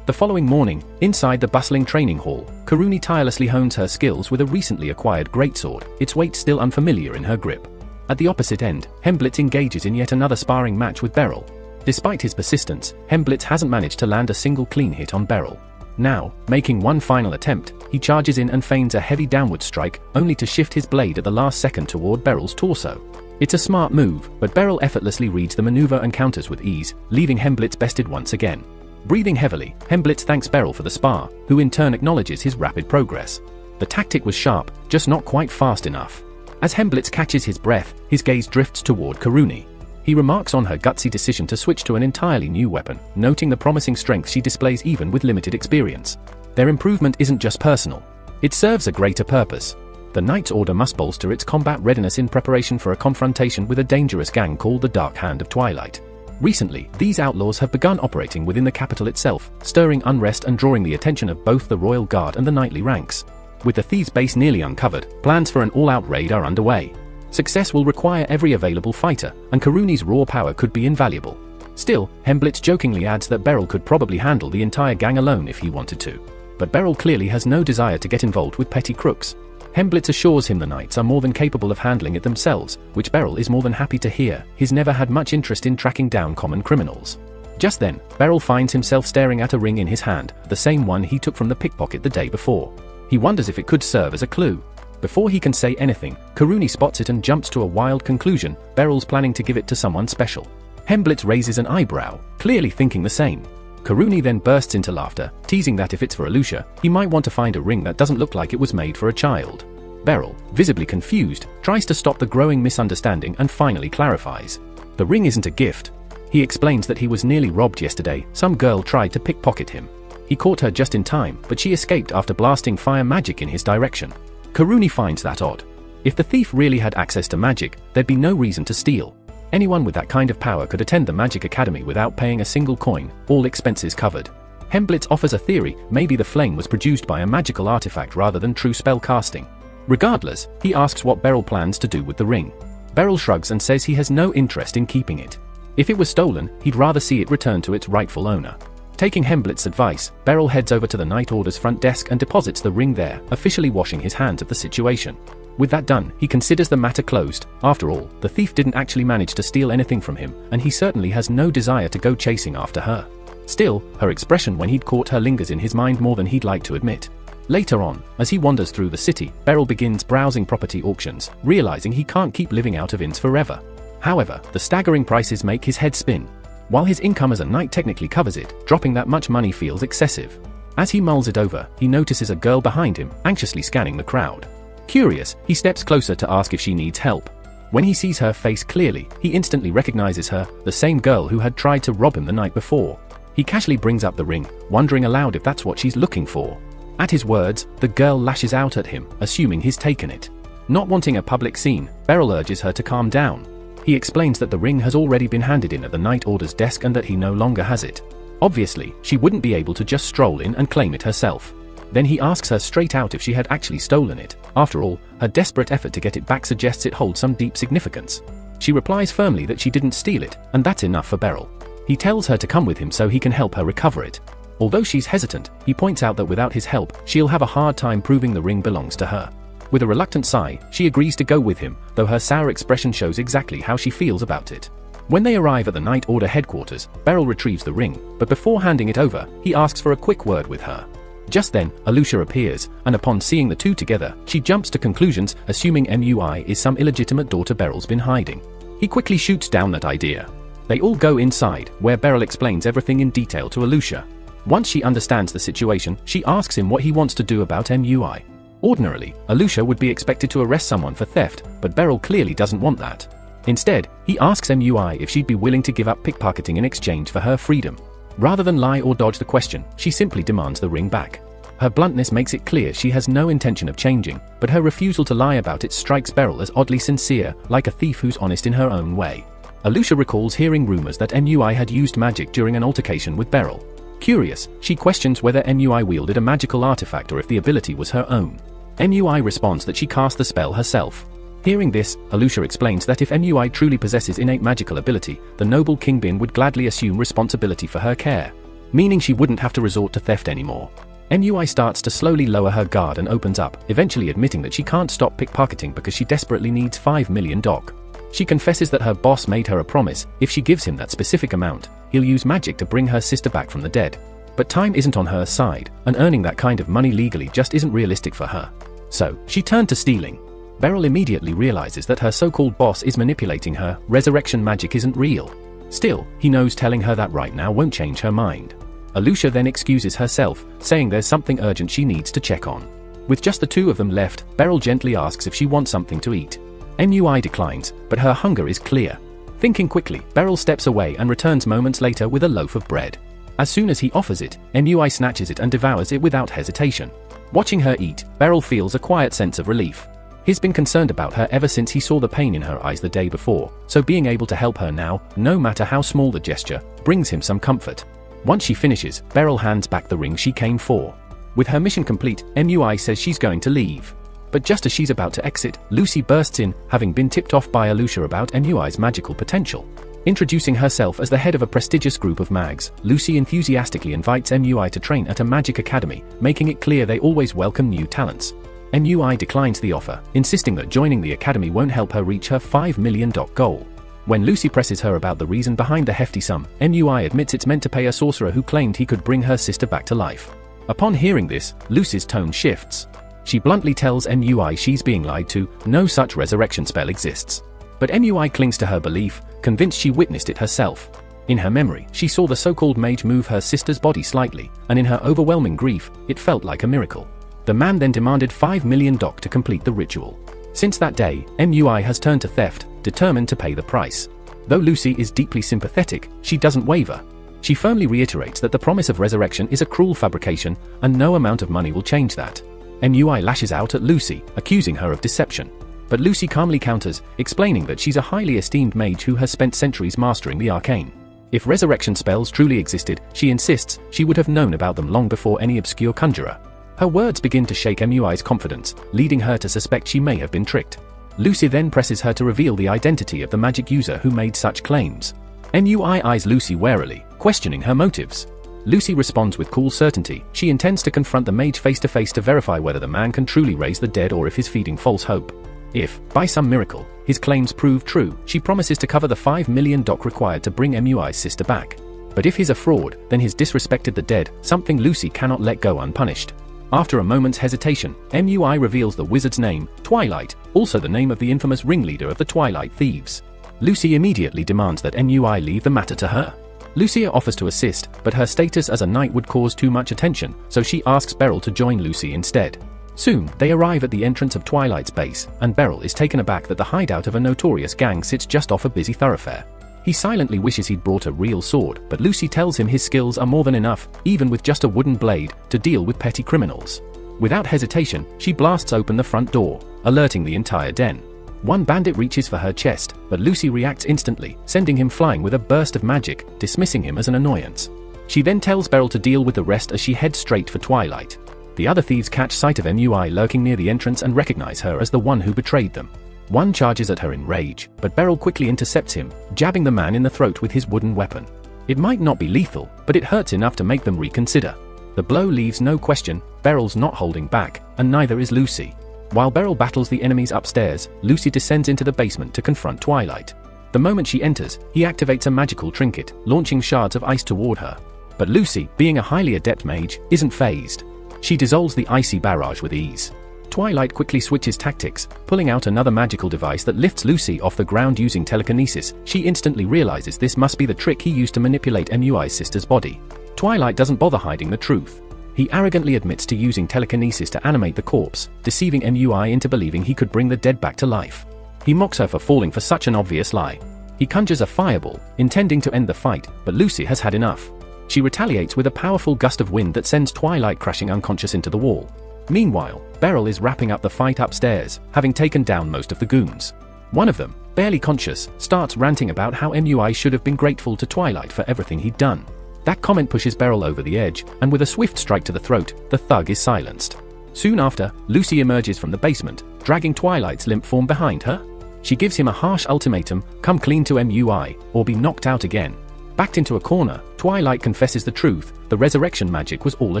The following morning, inside the bustling training hall, Kiruni tirelessly hones her skills with a recently acquired greatsword, its weight still unfamiliar in her grip. At the opposite end, Hemblitz engages in yet another sparring match with Beryl. Despite his persistence, Hemblitz hasn't managed to land a single clean hit on Beryl. Now, making one final attempt, he charges in and feigns a heavy downward strike, only to shift his blade at the last second toward Beryl's torso. It's a smart move, but Beryl effortlessly reads the maneuver and counters with ease, leaving Hemblitz bested once again. Breathing heavily, Hemblitz thanks Beryl for the spar, who in turn acknowledges his rapid progress. The tactic was sharp, just not quite fast enough. As Hemblitz catches his breath, his gaze drifts toward Kiruni. He remarks on her gutsy decision to switch to an entirely new weapon, noting the promising strength she displays even with limited experience. Their improvement isn't just personal. It serves a greater purpose. The Knight's Order must bolster its combat readiness in preparation for a confrontation with a dangerous gang called the Dark Hand of Twilight. Recently, these outlaws have begun operating within the capital itself, stirring unrest and drawing the attention of both the Royal Guard and the knightly ranks. With the thieves' base nearly uncovered, plans for an all-out raid are underway. Success will require every available fighter, and Kiruni's raw power could be invaluable. Still, Hemblitz jokingly adds that Beryl could probably handle the entire gang alone if he wanted to. But Beryl clearly has no desire to get involved with petty crooks. Hemblitz assures him the knights are more than capable of handling it themselves, which Beryl is more than happy to hear. He's never had much interest in tracking down common criminals. Just then, Beryl finds himself staring at a ring in his hand, the same one he took from the pickpocket the day before. He wonders if it could serve as a clue. Before he can say anything, Kiruni spots it and jumps to a wild conclusion: Beryl's planning to give it to someone special. Hemblitz raises an eyebrow, clearly thinking the same. Kiruni then bursts into laughter, teasing that if it's for Alusha, he might want to find a ring that doesn't look like it was made for a child. Beryl, visibly confused, tries to stop the growing misunderstanding and finally clarifies. The ring isn't a gift. He explains that he was nearly robbed yesterday. Some girl tried to pickpocket him. He caught her just in time, but she escaped after blasting fire magic in his direction. Kiruni finds that odd. If the thief really had access to magic, there'd be no reason to steal. Anyone with that kind of power could attend the Magic Academy without paying a single coin, all expenses covered. Hemblitz offers a theory: maybe the flame was produced by a magical artifact rather than true spell casting. Regardless, he asks what Beryl plans to do with the ring. Beryl shrugs and says he has no interest in keeping it. If it was stolen, he'd rather see it returned to its rightful owner. Taking Hemblitz's advice, Beryl heads over to the Knight Order's front desk and deposits the ring there, officially washing his hands of the situation. With that done, he considers the matter closed. After all, the thief didn't actually manage to steal anything from him, and he certainly has no desire to go chasing after her. Still, her expression when he'd caught her lingers in his mind more than he'd like to admit. Later on, as he wanders through the city, Beryl begins browsing property auctions, realizing he can't keep living out of inns forever. However, the staggering prices make his head spin. While his income as a knight technically covers it, dropping that much money feels excessive. As he mulls it over, he notices a girl behind him, anxiously scanning the crowd. Curious, he steps closer to ask if she needs help. When he sees her face clearly, he instantly recognizes her, the same girl who had tried to rob him the night before. He casually brings up the ring, wondering aloud if that's what she's looking for. At his words, the girl lashes out at him, assuming he's taken it. Not wanting a public scene, Beryl urges her to calm down. He explains that the ring has already been handed in at the Knight Order's desk and that he no longer has it. Obviously, she wouldn't be able to just stroll in and claim it herself. Then he asks her straight out if she had actually stolen it. After all, her desperate effort to get it back suggests it holds some deep significance. She replies firmly that she didn't steal it, and that's enough for Beryl. He tells her to come with him so he can help her recover it. Although she's hesitant, he points out that without his help, she'll have a hard time proving the ring belongs to her. With a reluctant sigh, she agrees to go with him, though her sour expression shows exactly how she feels about it. When they arrive at the Knight Order headquarters, Beryl retrieves the ring, but before handing it over, he asks for a quick word with her. Just then, Alusha appears, and upon seeing the two together, she jumps to conclusions, assuming MUI is some illegitimate daughter Beryl's been hiding. He quickly shoots down that idea. They all go inside, where Beryl explains everything in detail to Alusha. Once she understands the situation, she asks him what he wants to do about MUI. Ordinarily, Alusha would be expected to arrest someone for theft, but Beryl clearly doesn't want that. Instead, he asks MUI if she'd be willing to give up pickpocketing in exchange for her freedom. Rather than lie or dodge the question, she simply demands the ring back. Her bluntness makes it clear she has no intention of changing, but her refusal to lie about it strikes Beryl as oddly sincere, like a thief who's honest in her own way. Alusha recalls hearing rumors that MUI had used magic during an altercation with Beryl. Curious, she questions whether MUI wielded a magical artifact or if the ability was her own. MUI responds that she cast the spell herself. Hearing this, Alusha explains that if MUI truly possesses innate magical ability, the noble Kingbin would gladly assume responsibility for her care, meaning she wouldn't have to resort to theft anymore. MUI starts to slowly lower her guard and opens up, eventually admitting that she can't stop pickpocketing because she desperately needs 5 million DOC. She confesses that her boss made her a promise: if she gives him that specific amount, he'll use magic to bring her sister back from the dead. But time isn't on her side, and earning that kind of money legally just isn't realistic for her. So, she turned to stealing. Beryl immediately realizes that her so-called boss is manipulating her. Resurrection magic isn't real. Still, he knows telling her that right now won't change her mind. Alusha then excuses herself, saying there's something urgent she needs to check on. With just the two of them left, Beryl gently asks if she wants something to eat. MUI declines, but her hunger is clear. Thinking quickly, Beryl steps away and returns moments later with a loaf of bread. As soon as he offers it, MUI snatches it and devours it without hesitation. Watching her eat, Beryl feels a quiet sense of relief. He's been concerned about her ever since he saw the pain in her eyes the day before, so being able to help her now, no matter how small the gesture, brings him some comfort. Once she finishes, Beryl hands back the ring she came for. With her mission complete, MUI says she's going to leave. But just as she's about to exit, Lucy bursts in, having been tipped off by Alusha about MUI's magical potential. Introducing herself as the head of a prestigious group of mags, Lucy enthusiastically invites MUI to train at a magic academy, making it clear they always welcome new talents. MUI declines the offer, insisting that joining the academy won't help her reach her 5 million DOC goal. When Lucy presses her about the reason behind the hefty sum, MUI admits it's meant to pay a sorcerer who claimed he could bring her sister back to life. Upon hearing this, Lucy's tone shifts. She bluntly tells MUI she's being lied to, no such resurrection spell exists. But MUI clings to her belief, convinced she witnessed it herself. In her memory, she saw the so-called mage move her sister's body slightly, and in her overwhelming grief, it felt like a miracle. The man then demanded 5 million DOC to complete the ritual. Since that day, MUI has turned to theft, determined to pay the price. Though Lucy is deeply sympathetic, she doesn't waver. She firmly reiterates that the promise of resurrection is a cruel fabrication, and no amount of money will change that. MUI lashes out at Lucy, accusing her of deception. But Lucy calmly counters, explaining that she's a highly esteemed mage who has spent centuries mastering the arcane. If resurrection spells truly existed, she insists, she would have known about them long before any obscure conjurer. Her words begin to shake MUI's confidence, leading her to suspect she may have been tricked. Lucy then presses her to reveal the identity of the magic user who made such claims. MUI eyes Lucy warily, questioning her motives. Lucy responds with cool certainty. She intends to confront the mage face to face to verify whether the man can truly raise the dead or if he's feeding false hope. If, by some miracle, his claims prove true, she promises to cover the $5 million required to bring MUI's sister back. But if he's a fraud, then he's disrespected the dead, something Lucy cannot let go unpunished. After a moment's hesitation, MUI reveals the wizard's name, Twilight, also the name of the infamous ringleader of the Twilight Thieves. Lucy immediately demands that MUI leave the matter to her. Lucia offers to assist, but her status as a knight would cause too much attention, so she asks Beryl to join Lucy instead. Soon, they arrive at the entrance of Twilight's base, and Beryl is taken aback that the hideout of a notorious gang sits just off a busy thoroughfare. He silently wishes he'd brought a real sword, but Lucy tells him his skills are more than enough, even with just a wooden blade, to deal with petty criminals. Without hesitation, she blasts open the front door, alerting the entire den. One bandit reaches for her chest, but Lucy reacts instantly, sending him flying with a burst of magic, dismissing him as an annoyance. She then tells Beryl to deal with the rest as she heads straight for Twilight. The other thieves catch sight of MUI lurking near the entrance and recognize her as the one who betrayed them. One charges at her in rage, but Beryl quickly intercepts him, jabbing the man in the throat with his wooden weapon. It might not be lethal, but it hurts enough to make them reconsider. The blow leaves no question, Beryl's not holding back, and neither is Lucy. While Beryl battles the enemies upstairs, Lucy descends into the basement to confront Twilight. The moment she enters, he activates a magical trinket, launching shards of ice toward her. But Lucy, being a highly adept mage, isn't fazed. She dissolves the icy barrage with ease. Twilight quickly switches tactics, pulling out another magical device that lifts Lucy off the ground using telekinesis. She instantly realizes this must be the trick he used to manipulate MUI's sister's body. Twilight doesn't bother hiding the truth. He arrogantly admits to using telekinesis to animate the corpse, deceiving MUI into believing he could bring the dead back to life. He mocks her for falling for such an obvious lie. He conjures a fireball, intending to end the fight, but Lucy has had enough. She retaliates with a powerful gust of wind that sends Twilight crashing unconscious into the wall. Meanwhile, Beryl is wrapping up the fight upstairs, having taken down most of the goons. One of them, barely conscious, starts ranting about how MUI should have been grateful to Twilight for everything he'd done. That comment pushes Beryl over the edge, and with a swift strike to the throat, the thug is silenced. Soon after, Lucy emerges from the basement, dragging Twilight's limp form behind her. She gives him a harsh ultimatum, come clean to MUI, or be knocked out again. Backed into a corner, Twilight confesses the truth, the resurrection magic was all a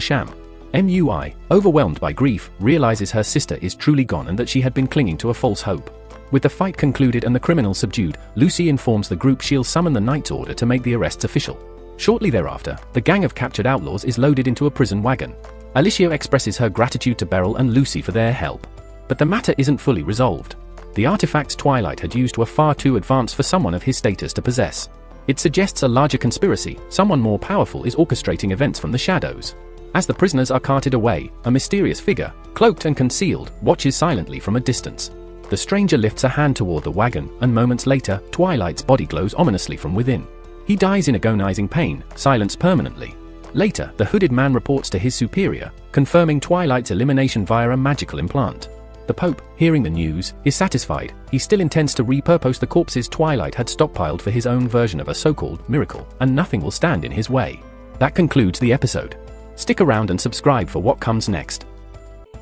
sham. MUI, overwhelmed by grief, realizes her sister is truly gone and that she had been clinging to a false hope. With the fight concluded and the criminals subdued, Lucy informs the group she'll summon the Knight's Order to make the arrests official. Shortly thereafter, the gang of captured outlaws is loaded into a prison wagon. Alicia expresses her gratitude to Beryl and Lucy for their help. But the matter isn't fully resolved. The artifacts Twilight had used were far too advanced for someone of his status to possess. It suggests a larger conspiracy, someone more powerful is orchestrating events from the shadows. As the prisoners are carted away, a mysterious figure, cloaked and concealed, watches silently from a distance. The stranger lifts a hand toward the wagon, and moments later, Twilight's body glows ominously from within. He dies in agonizing pain, silenced permanently. Later, the hooded man reports to his superior, confirming Twilight's elimination via a magical implant. The Pope, hearing the news, is satisfied. He still intends to repurpose the corpses Twilight had stockpiled for his own version of a so-called miracle, and nothing will stand in his way. That concludes the episode. Stick around and subscribe for what comes next.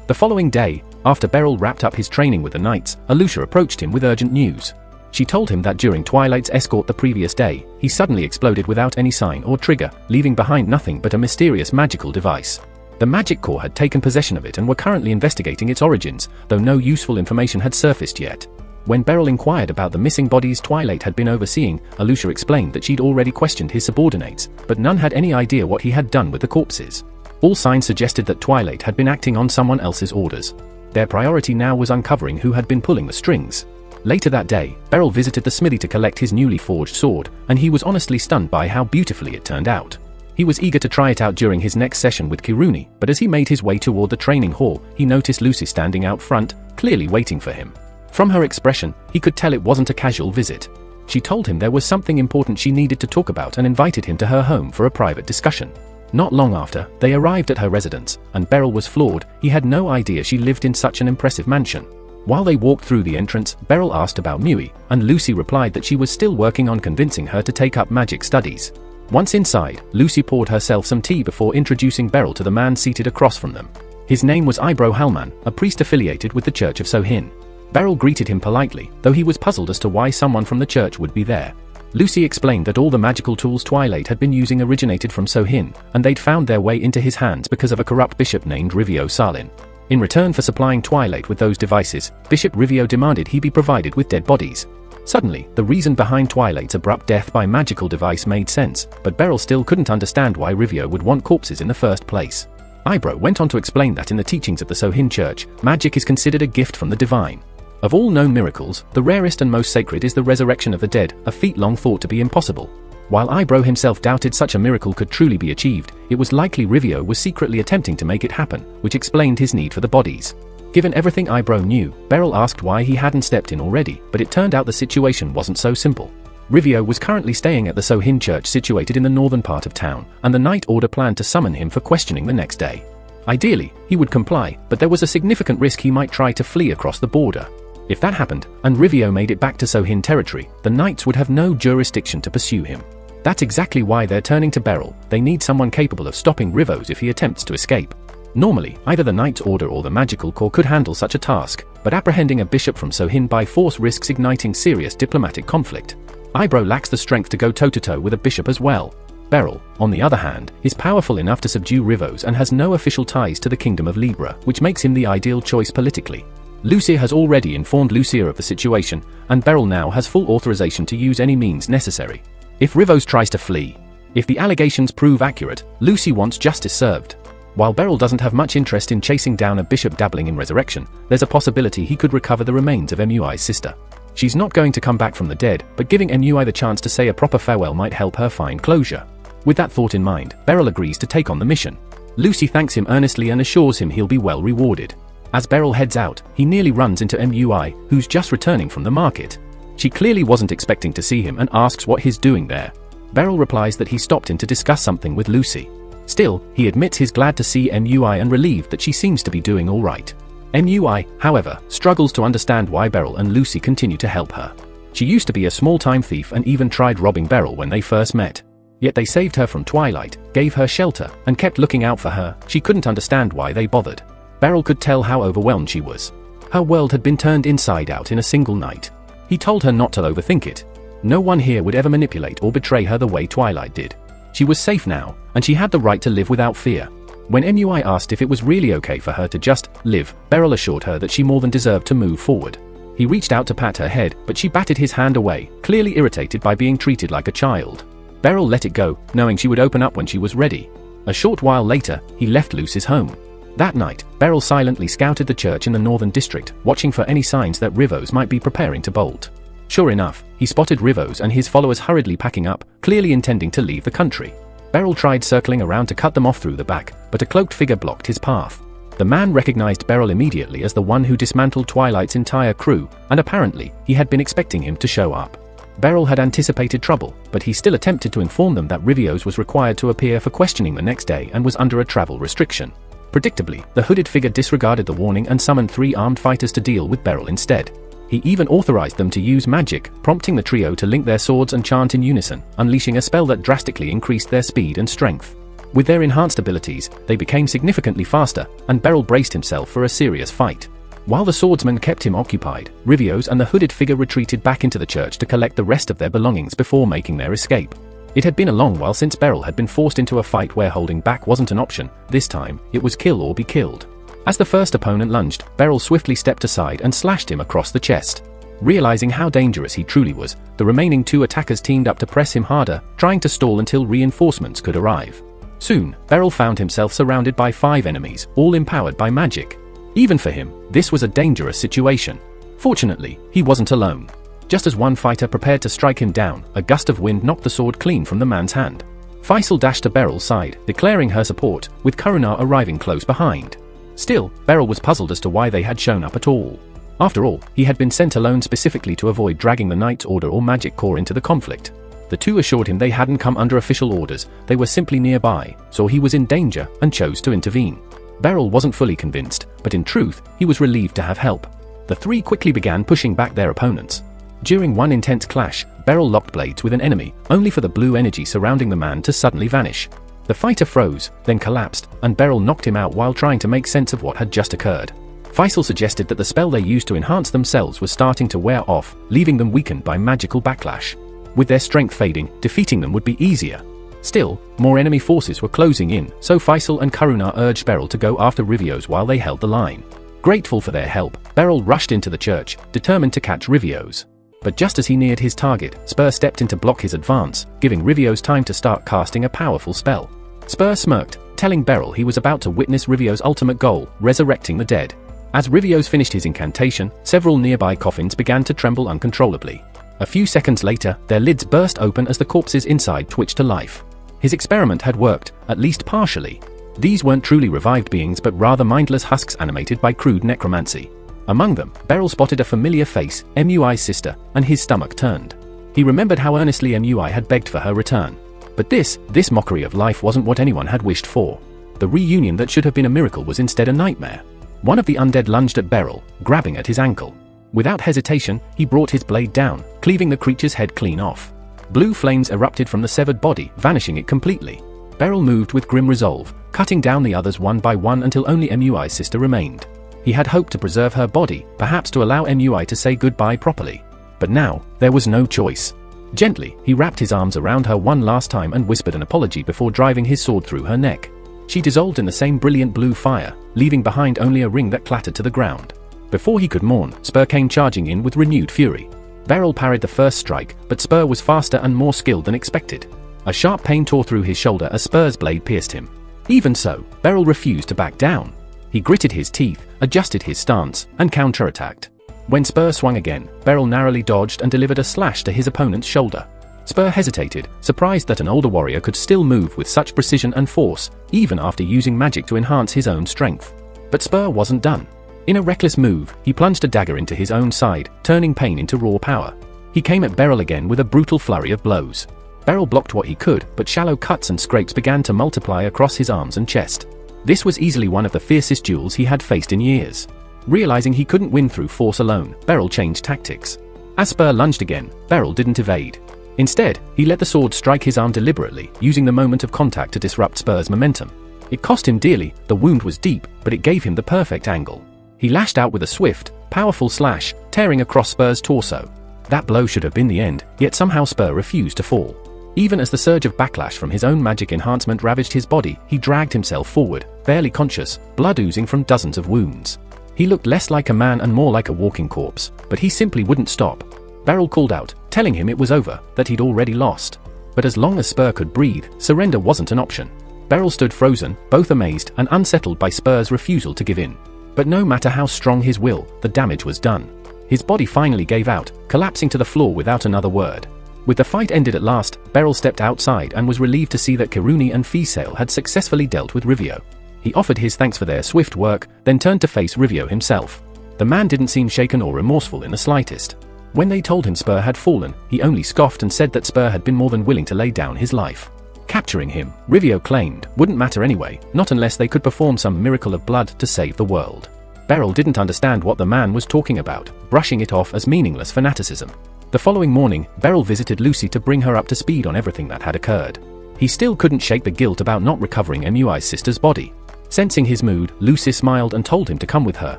The following day, after Beryl wrapped up his training with the Knights, Alicia approached him with urgent news. She told him that during Twilight's escort the previous day, he suddenly exploded without any sign or trigger, leaving behind nothing but a mysterious magical device. The Magic Corps had taken possession of it and were currently investigating its origins, though no useful information had surfaced yet. When Beryl inquired about the missing bodies Twilight had been overseeing, Alicia explained that she'd already questioned his subordinates, but none had any idea what he had done with the corpses. All signs suggested that Twilight had been acting on someone else's orders. Their priority now was uncovering who had been pulling the strings. Later that day, Beryl visited the smithy to collect his newly forged sword, and he was honestly stunned by how beautifully it turned out. He was eager to try it out during his next session with Kiruni, but as he made his way toward the training hall, he noticed Lucy standing out front, clearly waiting for him. From her expression, he could tell it wasn't a casual visit. She told him there was something important she needed to talk about and invited him to her home for a private discussion. Not long after, they arrived at her residence, and Beryl was floored. He had no idea she lived in such an impressive mansion. While they walked through the entrance, Beryl asked about Mui, and Lucy replied that she was still working on convincing her to take up magic studies. Once inside, Lucy poured herself some tea before introducing Beryl to the man seated across from them. His name was Eyebrow Halman, a priest affiliated with the Church of Sohin. Beryl greeted him politely, though he was puzzled as to why someone from the church would be there. Lucy explained that all the magical tools Twilight had been using originated from Sohin, and they'd found their way into his hands because of a corrupt bishop named Rivio Salin. In return for supplying Twilight with those devices, Bishop Rivio demanded he be provided with dead bodies. Suddenly, the reason behind Twilight's abrupt death by magical device made sense, but Beryl still couldn't understand why Rivio would want corpses in the first place. Eyebrow went on to explain that in the teachings of the Sohin Church, magic is considered a gift from the divine. Of all known miracles, the rarest and most sacred is the resurrection of the dead, a feat long thought to be impossible. While Eyebrow himself doubted such a miracle could truly be achieved, it was likely Rivio was secretly attempting to make it happen, which explained his need for the bodies. Given everything Eyebrow knew, Beryl asked why he hadn't stepped in already, but it turned out the situation wasn't so simple. Rivio was currently staying at the Sohin Church situated in the northern part of town, and the Night Order planned to summon him for questioning the next day. Ideally, he would comply, but there was a significant risk he might try to flee across the border. If that happened, and Rivio made it back to Sohin territory, the Knights would have no jurisdiction to pursue him. That's exactly why they're turning to Beryl. They need someone capable of stopping Rivos if he attempts to escape. Normally, either the Knights Order or the Magical Corps could handle such a task, but apprehending a bishop from Sohin by force risks igniting serious diplomatic conflict. Eyebrow lacks the strength to go toe-to-toe with a bishop as well. Beryl, on the other hand, is powerful enough to subdue Rivos and has no official ties to the Kingdom of Libra, which makes him the ideal choice politically. Lucia has already informed Lucia of the situation, and Beryl now has full authorization to use any means necessary. If Rivos tries to flee, if the allegations prove accurate, Lucy wants justice served. While Beryl doesn't have much interest in chasing down a bishop dabbling in resurrection, there's a possibility he could recover the remains of MUI's sister. She's not going to come back from the dead, but giving MUI the chance to say a proper farewell might help her find closure. With that thought in mind, Beryl agrees to take on the mission. Lucy thanks him earnestly and assures him he'll be well rewarded. As Beryl heads out, he nearly runs into MUI, who's just returning from the market. She clearly wasn't expecting to see him and asks what he's doing there. Beryl replies that he stopped in to discuss something with Lucy. Still, he admits he's glad to see MUI and relieved that she seems to be doing alright. MUI, however, struggles to understand why Beryl and Lucy continue to help her. She used to be a small-time thief and even tried robbing Beryl when they first met. Yet they saved her from Twilight, gave her shelter, and kept looking out for her. She couldn't understand why they bothered. Beryl could tell how overwhelmed she was. Her world had been turned inside out in a single night. He told her not to overthink it. No one here would ever manipulate or betray her the way Twilight did. She was safe now, and she had the right to live without fear. When MUI asked if it was really okay for her to just live, Beryl assured her that she more than deserved to move forward. He reached out to pat her head, but she batted his hand away, clearly irritated by being treated like a child. Beryl let it go, knowing she would open up when she was ready. A short while later, he left Lucy's home. That night, Beryl silently scouted the church in the northern district, watching for any signs that Rivos might be preparing to bolt. Sure enough, he spotted Rivos and his followers hurriedly packing up, clearly intending to leave the country. Beryl tried circling around to cut them off through the back, but a cloaked figure blocked his path. The man recognized Beryl immediately as the one who dismantled Twilight's entire crew, and apparently, he had been expecting him to show up. Beryl had anticipated trouble, but he still attempted to inform them that Rivios was required to appear for questioning the next day and was under a travel restriction. Predictably, the hooded figure disregarded the warning and summoned 3 armed fighters to deal with Beryl instead. He even authorized them to use magic, prompting the trio to link their swords and chant in unison, unleashing a spell that drastically increased their speed and strength. With their enhanced abilities, they became significantly faster, and Beryl braced himself for a serious fight. While the swordsman kept him occupied, Rivios and the hooded figure retreated back into the church to collect the rest of their belongings before making their escape. It had been a long while since Beryl had been forced into a fight where holding back wasn't an option. This time, it was kill or be killed. As the first opponent lunged, Beryl swiftly stepped aside and slashed him across the chest. Realizing how dangerous he truly was, the remaining 2 attackers teamed up to press him harder, trying to stall until reinforcements could arrive. Soon, Beryl found himself surrounded by 5 enemies, all empowered by magic. Even for him, this was a dangerous situation. Fortunately, he wasn't alone. Just as one fighter prepared to strike him down, a gust of wind knocked the sword clean from the man's hand. Faisal dashed to Beryl's side, declaring her support, with Karunar arriving close behind. Still, Beryl was puzzled as to why they had shown up at all. After all, he had been sent alone specifically to avoid dragging the Knights Order or Magic Corps into the conflict. The 2 assured him they hadn't come under official orders, they were simply nearby, so he was in danger and chose to intervene. Beryl wasn't fully convinced, but in truth, he was relieved to have help. The 3 quickly began pushing back their opponents. During one intense clash, Beryl locked blades with an enemy, only for the blue energy surrounding the man to suddenly vanish. The fighter froze, then collapsed, and Beryl knocked him out while trying to make sense of what had just occurred. Faisal suggested that the spell they used to enhance themselves was starting to wear off, leaving them weakened by magical backlash. With their strength fading, defeating them would be easier. Still, more enemy forces were closing in, so Faisal and Karuna urged Beryl to go after Rivios while they held the line. Grateful for their help, Beryl rushed into the church, determined to catch Rivios. But just as he neared his target, Spur stepped in to block his advance, giving Rivios time to start casting a powerful spell. Spur smirked, telling Beryl he was about to witness Rivios' ultimate goal, resurrecting the dead. As Rivios finished his incantation, several nearby coffins began to tremble uncontrollably. A few seconds later, their lids burst open as the corpses inside twitched to life. His experiment had worked, at least partially. These weren't truly revived beings but rather mindless husks animated by crude necromancy. Among them, Beryl spotted a familiar face, MUI's sister, and his stomach turned. He remembered how earnestly MUI had begged for her return. But this mockery of life wasn't what anyone had wished for. The reunion that should have been a miracle was instead a nightmare. One of the undead lunged at Beryl, grabbing at his ankle. Without hesitation, he brought his blade down, cleaving the creature's head clean off. Blue flames erupted from the severed body, vanishing it completely. Beryl moved with grim resolve, cutting down the others one by one until only MUI's sister remained. He had hoped to preserve her body, perhaps to allow MUI to say goodbye properly. But now, there was no choice. Gently, he wrapped his arms around her one last time and whispered an apology before driving his sword through her neck. She dissolved in the same brilliant blue fire, leaving behind only a ring that clattered to the ground. Before he could mourn, Spur came charging in with renewed fury. Beryl parried the first strike, but Spur was faster and more skilled than expected. A sharp pain tore through his shoulder as Spur's blade pierced him. Even so, Beryl refused to back down. He gritted his teeth, adjusted his stance, and counterattacked. When Spur swung again, Beryl narrowly dodged and delivered a slash to his opponent's shoulder. Spur hesitated, surprised that an older warrior could still move with such precision and force, even after using magic to enhance his own strength. But Spur wasn't done. In a reckless move, he plunged a dagger into his own side, turning pain into raw power. He came at Beryl again with a brutal flurry of blows. Beryl blocked what he could, but shallow cuts and scrapes began to multiply across his arms and chest. This was easily one of the fiercest duels he had faced in years. Realizing he couldn't win through force alone, Beryl changed tactics. As Spur lunged again, Beryl didn't evade. Instead, he let the sword strike his arm deliberately, using the moment of contact to disrupt Spur's momentum. It cost him dearly, the wound was deep, but it gave him the perfect angle. He lashed out with a swift, powerful slash, tearing across Spur's torso. That blow should have been the end, yet somehow Spur refused to fall. Even as the surge of backlash from his own magic enhancement ravaged his body, he dragged himself forward, barely conscious, blood oozing from dozens of wounds. He looked less like a man and more like a walking corpse, but he simply wouldn't stop. Beryl called out, telling him it was over, that he'd already lost. But as long as Spur could breathe, surrender wasn't an option. Beryl stood frozen, both amazed and unsettled by Spur's refusal to give in. But no matter how strong his will, the damage was done. His body finally gave out, collapsing to the floor without another word. With the fight ended at last, Beryl stepped outside and was relieved to see that Kiruni and Fisail had successfully dealt with Rivio. He offered his thanks for their swift work, then turned to face Rivio himself. The man didn't seem shaken or remorseful in the slightest. When they told him Spur had fallen, he only scoffed and said that Spur had been more than willing to lay down his life. Capturing him, Rivio claimed, wouldn't matter anyway, not unless they could perform some miracle of blood to save the world. Beryl didn't understand what the man was talking about, brushing it off as meaningless fanaticism. The following morning, Beryl visited Lucy to bring her up to speed on everything that had occurred. He still couldn't shake the guilt about not recovering MUI's sister's body. Sensing his mood, Lucy smiled and told him to come with her.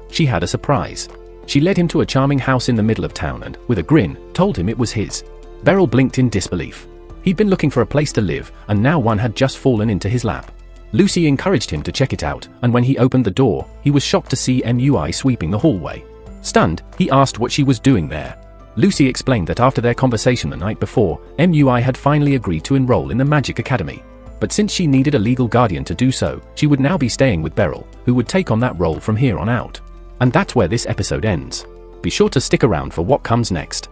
She had a surprise. She led him to a charming house in the middle of town and, with a grin, told him it was his. Beryl blinked in disbelief. He'd been looking for a place to live, and now one had just fallen into his lap. Lucy encouraged him to check it out, and when he opened the door, he was shocked to see MUI sweeping the hallway. Stunned, he asked what she was doing there. Lucy explained that after their conversation the night before, MUI had finally agreed to enroll in the Magic Academy. But since she needed a legal guardian to do so, she would now be staying with Beryl, who would take on that role from here on out. And that's where this episode ends. Be sure to stick around for what comes next.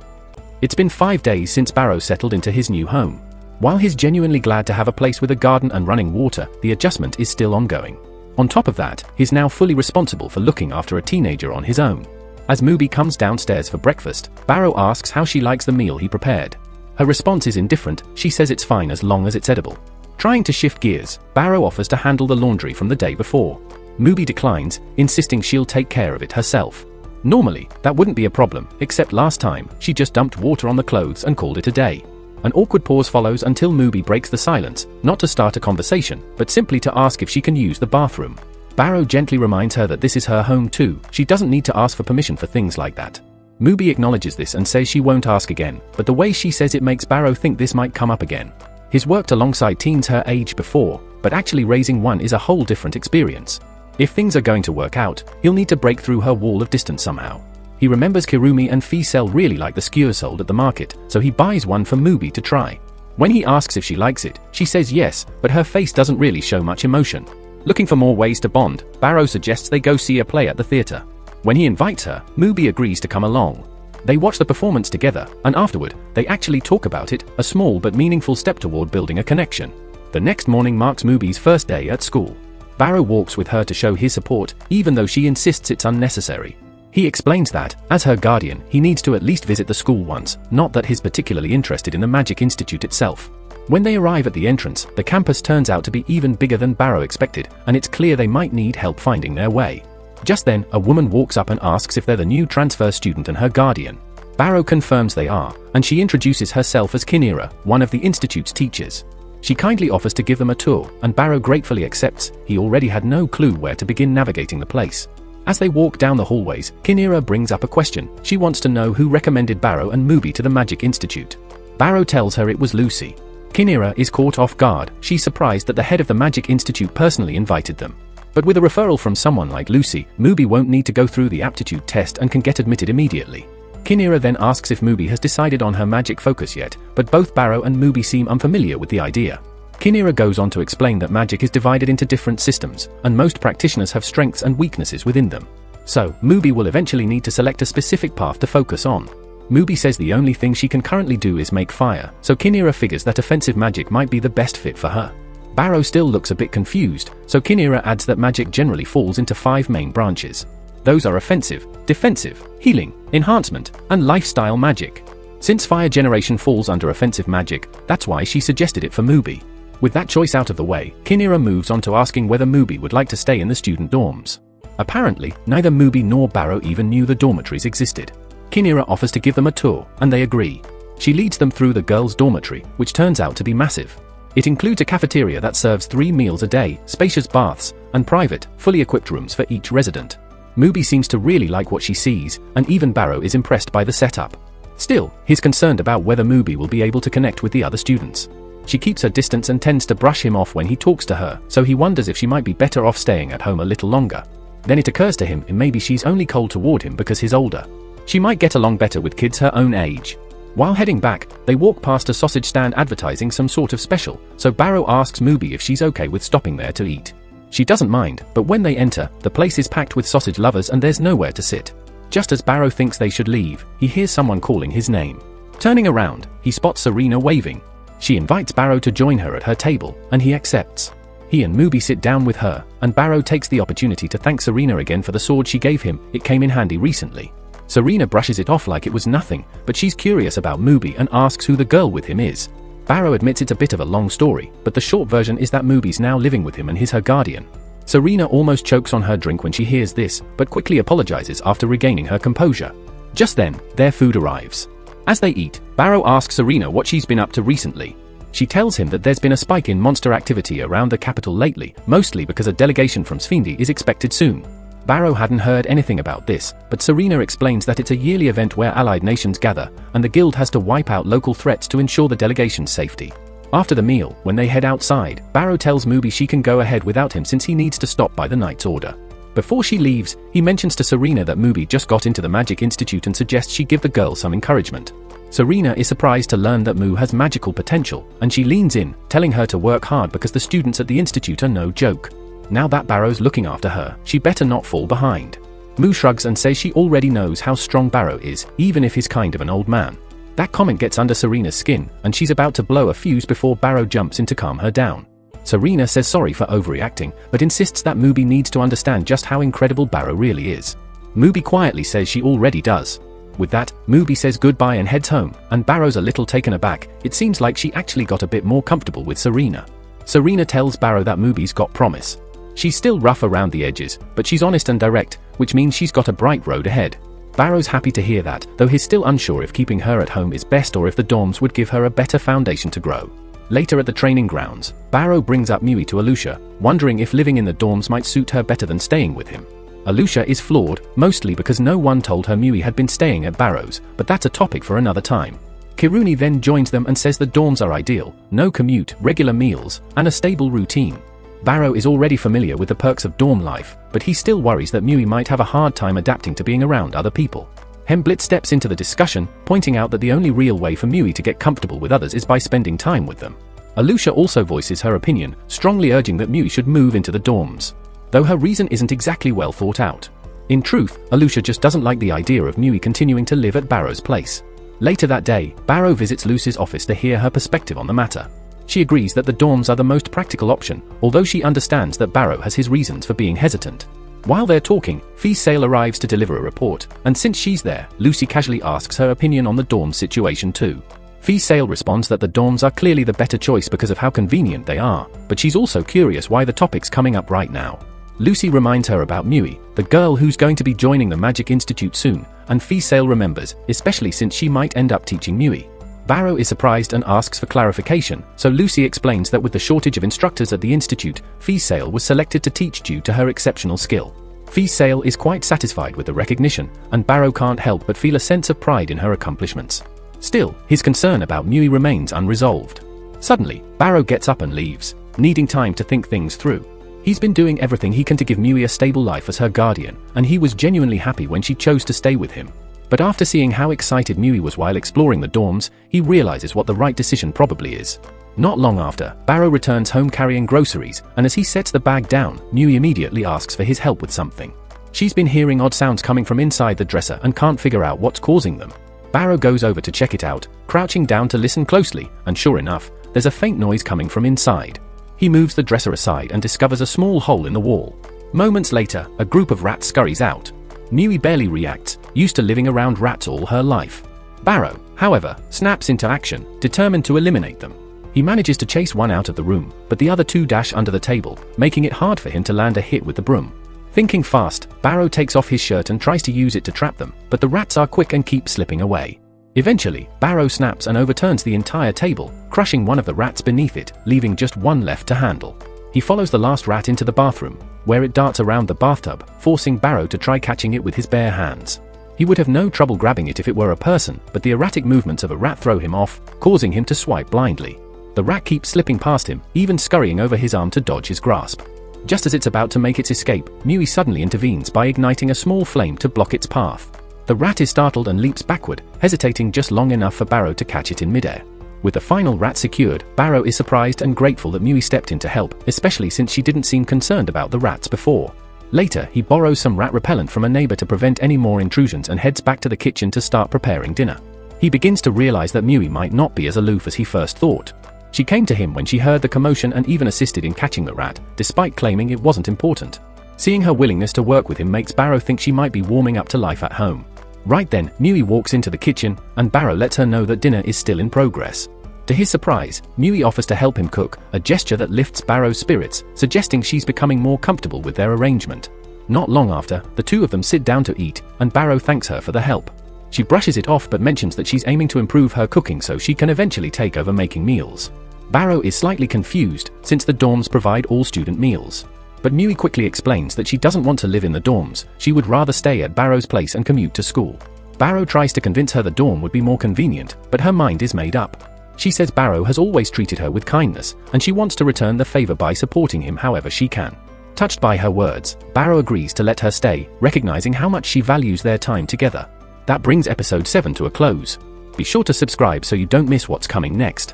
It's been 5 days since Barrow settled into his new home. While he's genuinely glad to have a place with a garden and running water, the adjustment is still ongoing. On top of that, he's now fully responsible for looking after a teenager on his own. As Mubi comes downstairs for breakfast, Barrow asks how she likes the meal he prepared. Her response is indifferent, she says it's fine as long as it's edible. Trying to shift gears, Barrow offers to handle the laundry from the day before. Mubi declines, insisting she'll take care of it herself. Normally, that wouldn't be a problem, except last time, she just dumped water on the clothes and called it a day. An awkward pause follows until Mubi breaks the silence, not to start a conversation, but simply to ask if she can use the bathroom. Barrow gently reminds her that this is her home too, she doesn't need to ask for permission for things like that. Mubi acknowledges this and says she won't ask again, but the way she says it makes Barrow think this might come up again. He's worked alongside teens her age before, but actually raising one is a whole different experience. If things are going to work out, he'll need to break through her wall of distance somehow. He remembers Kirumi and Fiesel really like the skewers sold at the market, so he buys one for Mubi to try. When he asks if she likes it, she says yes, but her face doesn't really show much emotion. Looking for more ways to bond, Barrow suggests they go see a play at the theatre. When he invites her, Mubi agrees to come along. They watch the performance together, and afterward, they actually talk about it, a small but meaningful step toward building a connection. The next morning marks Mubi's first day at school. Barrow walks with her to show his support, even though she insists it's unnecessary. He explains that, as her guardian, he needs to at least visit the school once, not that he's particularly interested in the Magic Institute itself. When they arrive at the entrance, the campus turns out to be even bigger than Barrow expected, and it's clear they might need help finding their way. Just then, a woman walks up and asks if they're the new transfer student and her guardian. Barrow confirms they are, and she introduces herself as Kinera, one of the institute's teachers. She kindly offers to give them a tour, and Barrow gratefully accepts. He already had no clue where to begin navigating the place. As they walk down the hallways, Kinera brings up a question. She wants to know who recommended Barrow and Mubi to the Magic Institute. Barrow tells her it was Lucy. Kinera is caught off guard. She's surprised that the head of the Magic Institute personally invited them. But with a referral from someone like Lucy, Mubi won't need to go through the aptitude test and can get admitted immediately. Kinera then asks if Mubi has decided on her magic focus yet, but both Barrow and Mubi seem unfamiliar with the idea. Kinera goes on to explain that magic is divided into different systems, and most practitioners have strengths and weaknesses within them. So, Mubi will eventually need to select a specific path to focus on. Mubi says the only thing she can currently do is make fire, so Kinera figures that offensive magic might be the best fit for her. Barrow still looks a bit confused, so Kinera adds that magic generally falls into 5 main branches. Those are offensive, defensive, healing, enhancement, and lifestyle magic. Since fire generation falls under offensive magic, that's why she suggested it for Mubi. With that choice out of the way, Kinera moves on to asking whether Mubi would like to stay in the student dorms. Apparently, neither Mubi nor Barrow even knew the dormitories existed. Kinera offers to give them a tour, and they agree. She leads them through the girls' dormitory, which turns out to be massive. It includes a cafeteria that serves 3 meals a day, spacious baths, and private, fully equipped rooms for each resident. Mubi seems to really like what she sees, and even Barrow is impressed by the setup. Still, he's concerned about whether Mubi will be able to connect with the other students. She keeps her distance and tends to brush him off when he talks to her, so he wonders if she might be better off staying at home a little longer. Then it occurs to him maybe she's only cold toward him because he's older. She might get along better with kids her own age. While heading back, they walk past a sausage stand advertising some sort of special, so Barrow asks Mubi if she's okay with stopping there to eat. She doesn't mind, but when they enter, the place is packed with sausage lovers and there's nowhere to sit. Just as Barrow thinks they should leave, he hears someone calling his name. Turning around, he spots Serena waving. She invites Barrow to join her at her table, and he accepts. He and Mubi sit down with her, and Barrow takes the opportunity to thank Serena again for the sword she gave him. It came in handy recently. Serena brushes it off like it was nothing, but she's curious about Mubi and asks who the girl with him is. Barrow admits it's a bit of a long story, but the short version is that Mubi's now living with him and he's her guardian. Serena almost chokes on her drink when she hears this, but quickly apologizes after regaining her composure. Just then, their food arrives. As they eat, Barrow asks Serena what she's been up to recently. She tells him that there's been a spike in monster activity around the capital lately, mostly because a delegation from Sfindi is expected soon. Barrow hadn't heard anything about this, but Serena explains that it's a yearly event where allied nations gather, and the guild has to wipe out local threats to ensure the delegation's safety. After the meal, when they head outside, Barrow tells Mubi she can go ahead without him since he needs to stop by the knight's order. Before she leaves, he mentions to Serena that Mubi just got into the Magic Institute and suggests she give the girl some encouragement. Serena is surprised to learn that Mu has magical potential, and she leans in, telling her to work hard because the students at the institute are no joke. Now that Barrow's looking after her, she better not fall behind. Mu shrugs and says she already knows how strong Barrow is, even if he's kind of an old man. That comment gets under Serena's skin, and she's about to blow a fuse before Barrow jumps in to calm her down. Serena says sorry for overreacting, but insists that Mubi needs to understand just how incredible Barrow really is. Mubi quietly says she already does. With that, Mubi says goodbye and heads home, and Barrow's a little taken aback. It seems like she actually got a bit more comfortable with Serena. Serena tells Barrow that Mubi's got promise. She's still rough around the edges, but she's honest and direct, which means she's got a bright road ahead. Barrow's happy to hear that, though he's still unsure if keeping her at home is best or if the dorms would give her a better foundation to grow. Later at the training grounds, Barrow brings up Mui to Alusha, wondering if living in the dorms might suit her better than staying with him. Alusha is flawed, mostly because no one told her Mui had been staying at Barrow's, but that's a topic for another time. Kiruni then joins them and says the dorms are ideal, no commute, regular meals, and a stable routine. Barrow is already familiar with the perks of dorm life, but he still worries that Mui might have a hard time adapting to being around other people. Hemblitz steps into the discussion, pointing out that the only real way for Mui to get comfortable with others is by spending time with them. Alusha also voices her opinion, strongly urging that Mui should move into the dorms, though her reason isn't exactly well thought out. In truth, Alusha just doesn't like the idea of Mui continuing to live at Barrow's place. Later that day, Barrow visits Lucy's office to hear her perspective on the matter. She agrees that the dorms are the most practical option, although she understands that Barrow has his reasons for being hesitant. While they're talking, Fee Sale arrives to deliver a report, and since she's there, Lucy casually asks her opinion on the dorm situation too. Fee Sale responds that the dorms are clearly the better choice because of how convenient they are, but she's also curious why the topic's coming up right now. Lucy reminds her about Mui, the girl who's going to be joining the Magic Institute soon, and Fee Sale remembers, especially since she might end up teaching Mui. Barrow is surprised and asks for clarification, so Lucy explains that with the shortage of instructors at the Institute, Fee Sale was selected to teach due to her exceptional skill. Fee Sale is quite satisfied with the recognition, and Barrow can't help but feel a sense of pride in her accomplishments. Still, his concern about Mui remains unresolved. Suddenly, Barrow gets up and leaves, needing time to think things through. He's been doing everything he can to give Mui a stable life as her guardian, and he was genuinely happy when she chose to stay with him. But after seeing how excited Mui was while exploring the dorms, he realizes what the right decision probably is. Not long after, Barrow returns home carrying groceries, and as he sets the bag down, Mui immediately asks for his help with something. She's been hearing odd sounds coming from inside the dresser and can't figure out what's causing them. Barrow goes over to check it out, crouching down to listen closely, and sure enough, there's a faint noise coming from inside. He moves the dresser aside and discovers a small hole in the wall. Moments later, a group of rats scurries out. Mui barely reacts, used to living around rats all her life. Barrow, however, snaps into action, determined to eliminate them. He manages to chase one out of the room, but the other two dash under the table, making it hard for him to land a hit with the broom. Thinking fast, Barrow takes off his shirt and tries to use it to trap them, but the rats are quick and keep slipping away. Eventually, Barrow snaps and overturns the entire table, crushing one of the rats beneath it, leaving just one left to handle. He follows the last rat into the bathroom, where it darts around the bathtub, forcing Barrow to try catching it with his bare hands. He would have no trouble grabbing it if it were a person, but the erratic movements of a rat throw him off, causing him to swipe blindly. The rat keeps slipping past him, even scurrying over his arm to dodge his grasp. Just as it's about to make its escape, Mui suddenly intervenes by igniting a small flame to block its path. The rat is startled and leaps backward, hesitating just long enough for Barrow to catch it in midair. With the final rat secured, Barrow is surprised and grateful that Mui stepped in to help, especially since she didn't seem concerned about the rats before. Later, he borrows some rat repellent from a neighbor to prevent any more intrusions and heads back to the kitchen to start preparing dinner. He begins to realize that Mui might not be as aloof as he first thought. She came to him when she heard the commotion and even assisted in catching the rat, despite claiming it wasn't important. Seeing her willingness to work with him makes Barrow think she might be warming up to life at home. Right then, Mui walks into the kitchen, and Barrow lets her know that dinner is still in progress. To his surprise, Mui offers to help him cook, a gesture that lifts Barrow's spirits, suggesting she's becoming more comfortable with their arrangement. Not long after, the two of them sit down to eat, and Barrow thanks her for the help. She brushes it off but mentions that she's aiming to improve her cooking so she can eventually take over making meals. Barrow is slightly confused, since the dorms provide all student meals. But Mui quickly explains that she doesn't want to live in the dorms, she would rather stay at Barrow's place and commute to school. Barrow tries to convince her the dorm would be more convenient, but her mind is made up. She says Barrow has always treated her with kindness, and she wants to return the favor by supporting him however she can. Touched by her words, Barrow agrees to let her stay, recognizing how much she values their time together. That brings episode 7 to a close. Be sure to subscribe so you don't miss what's coming next.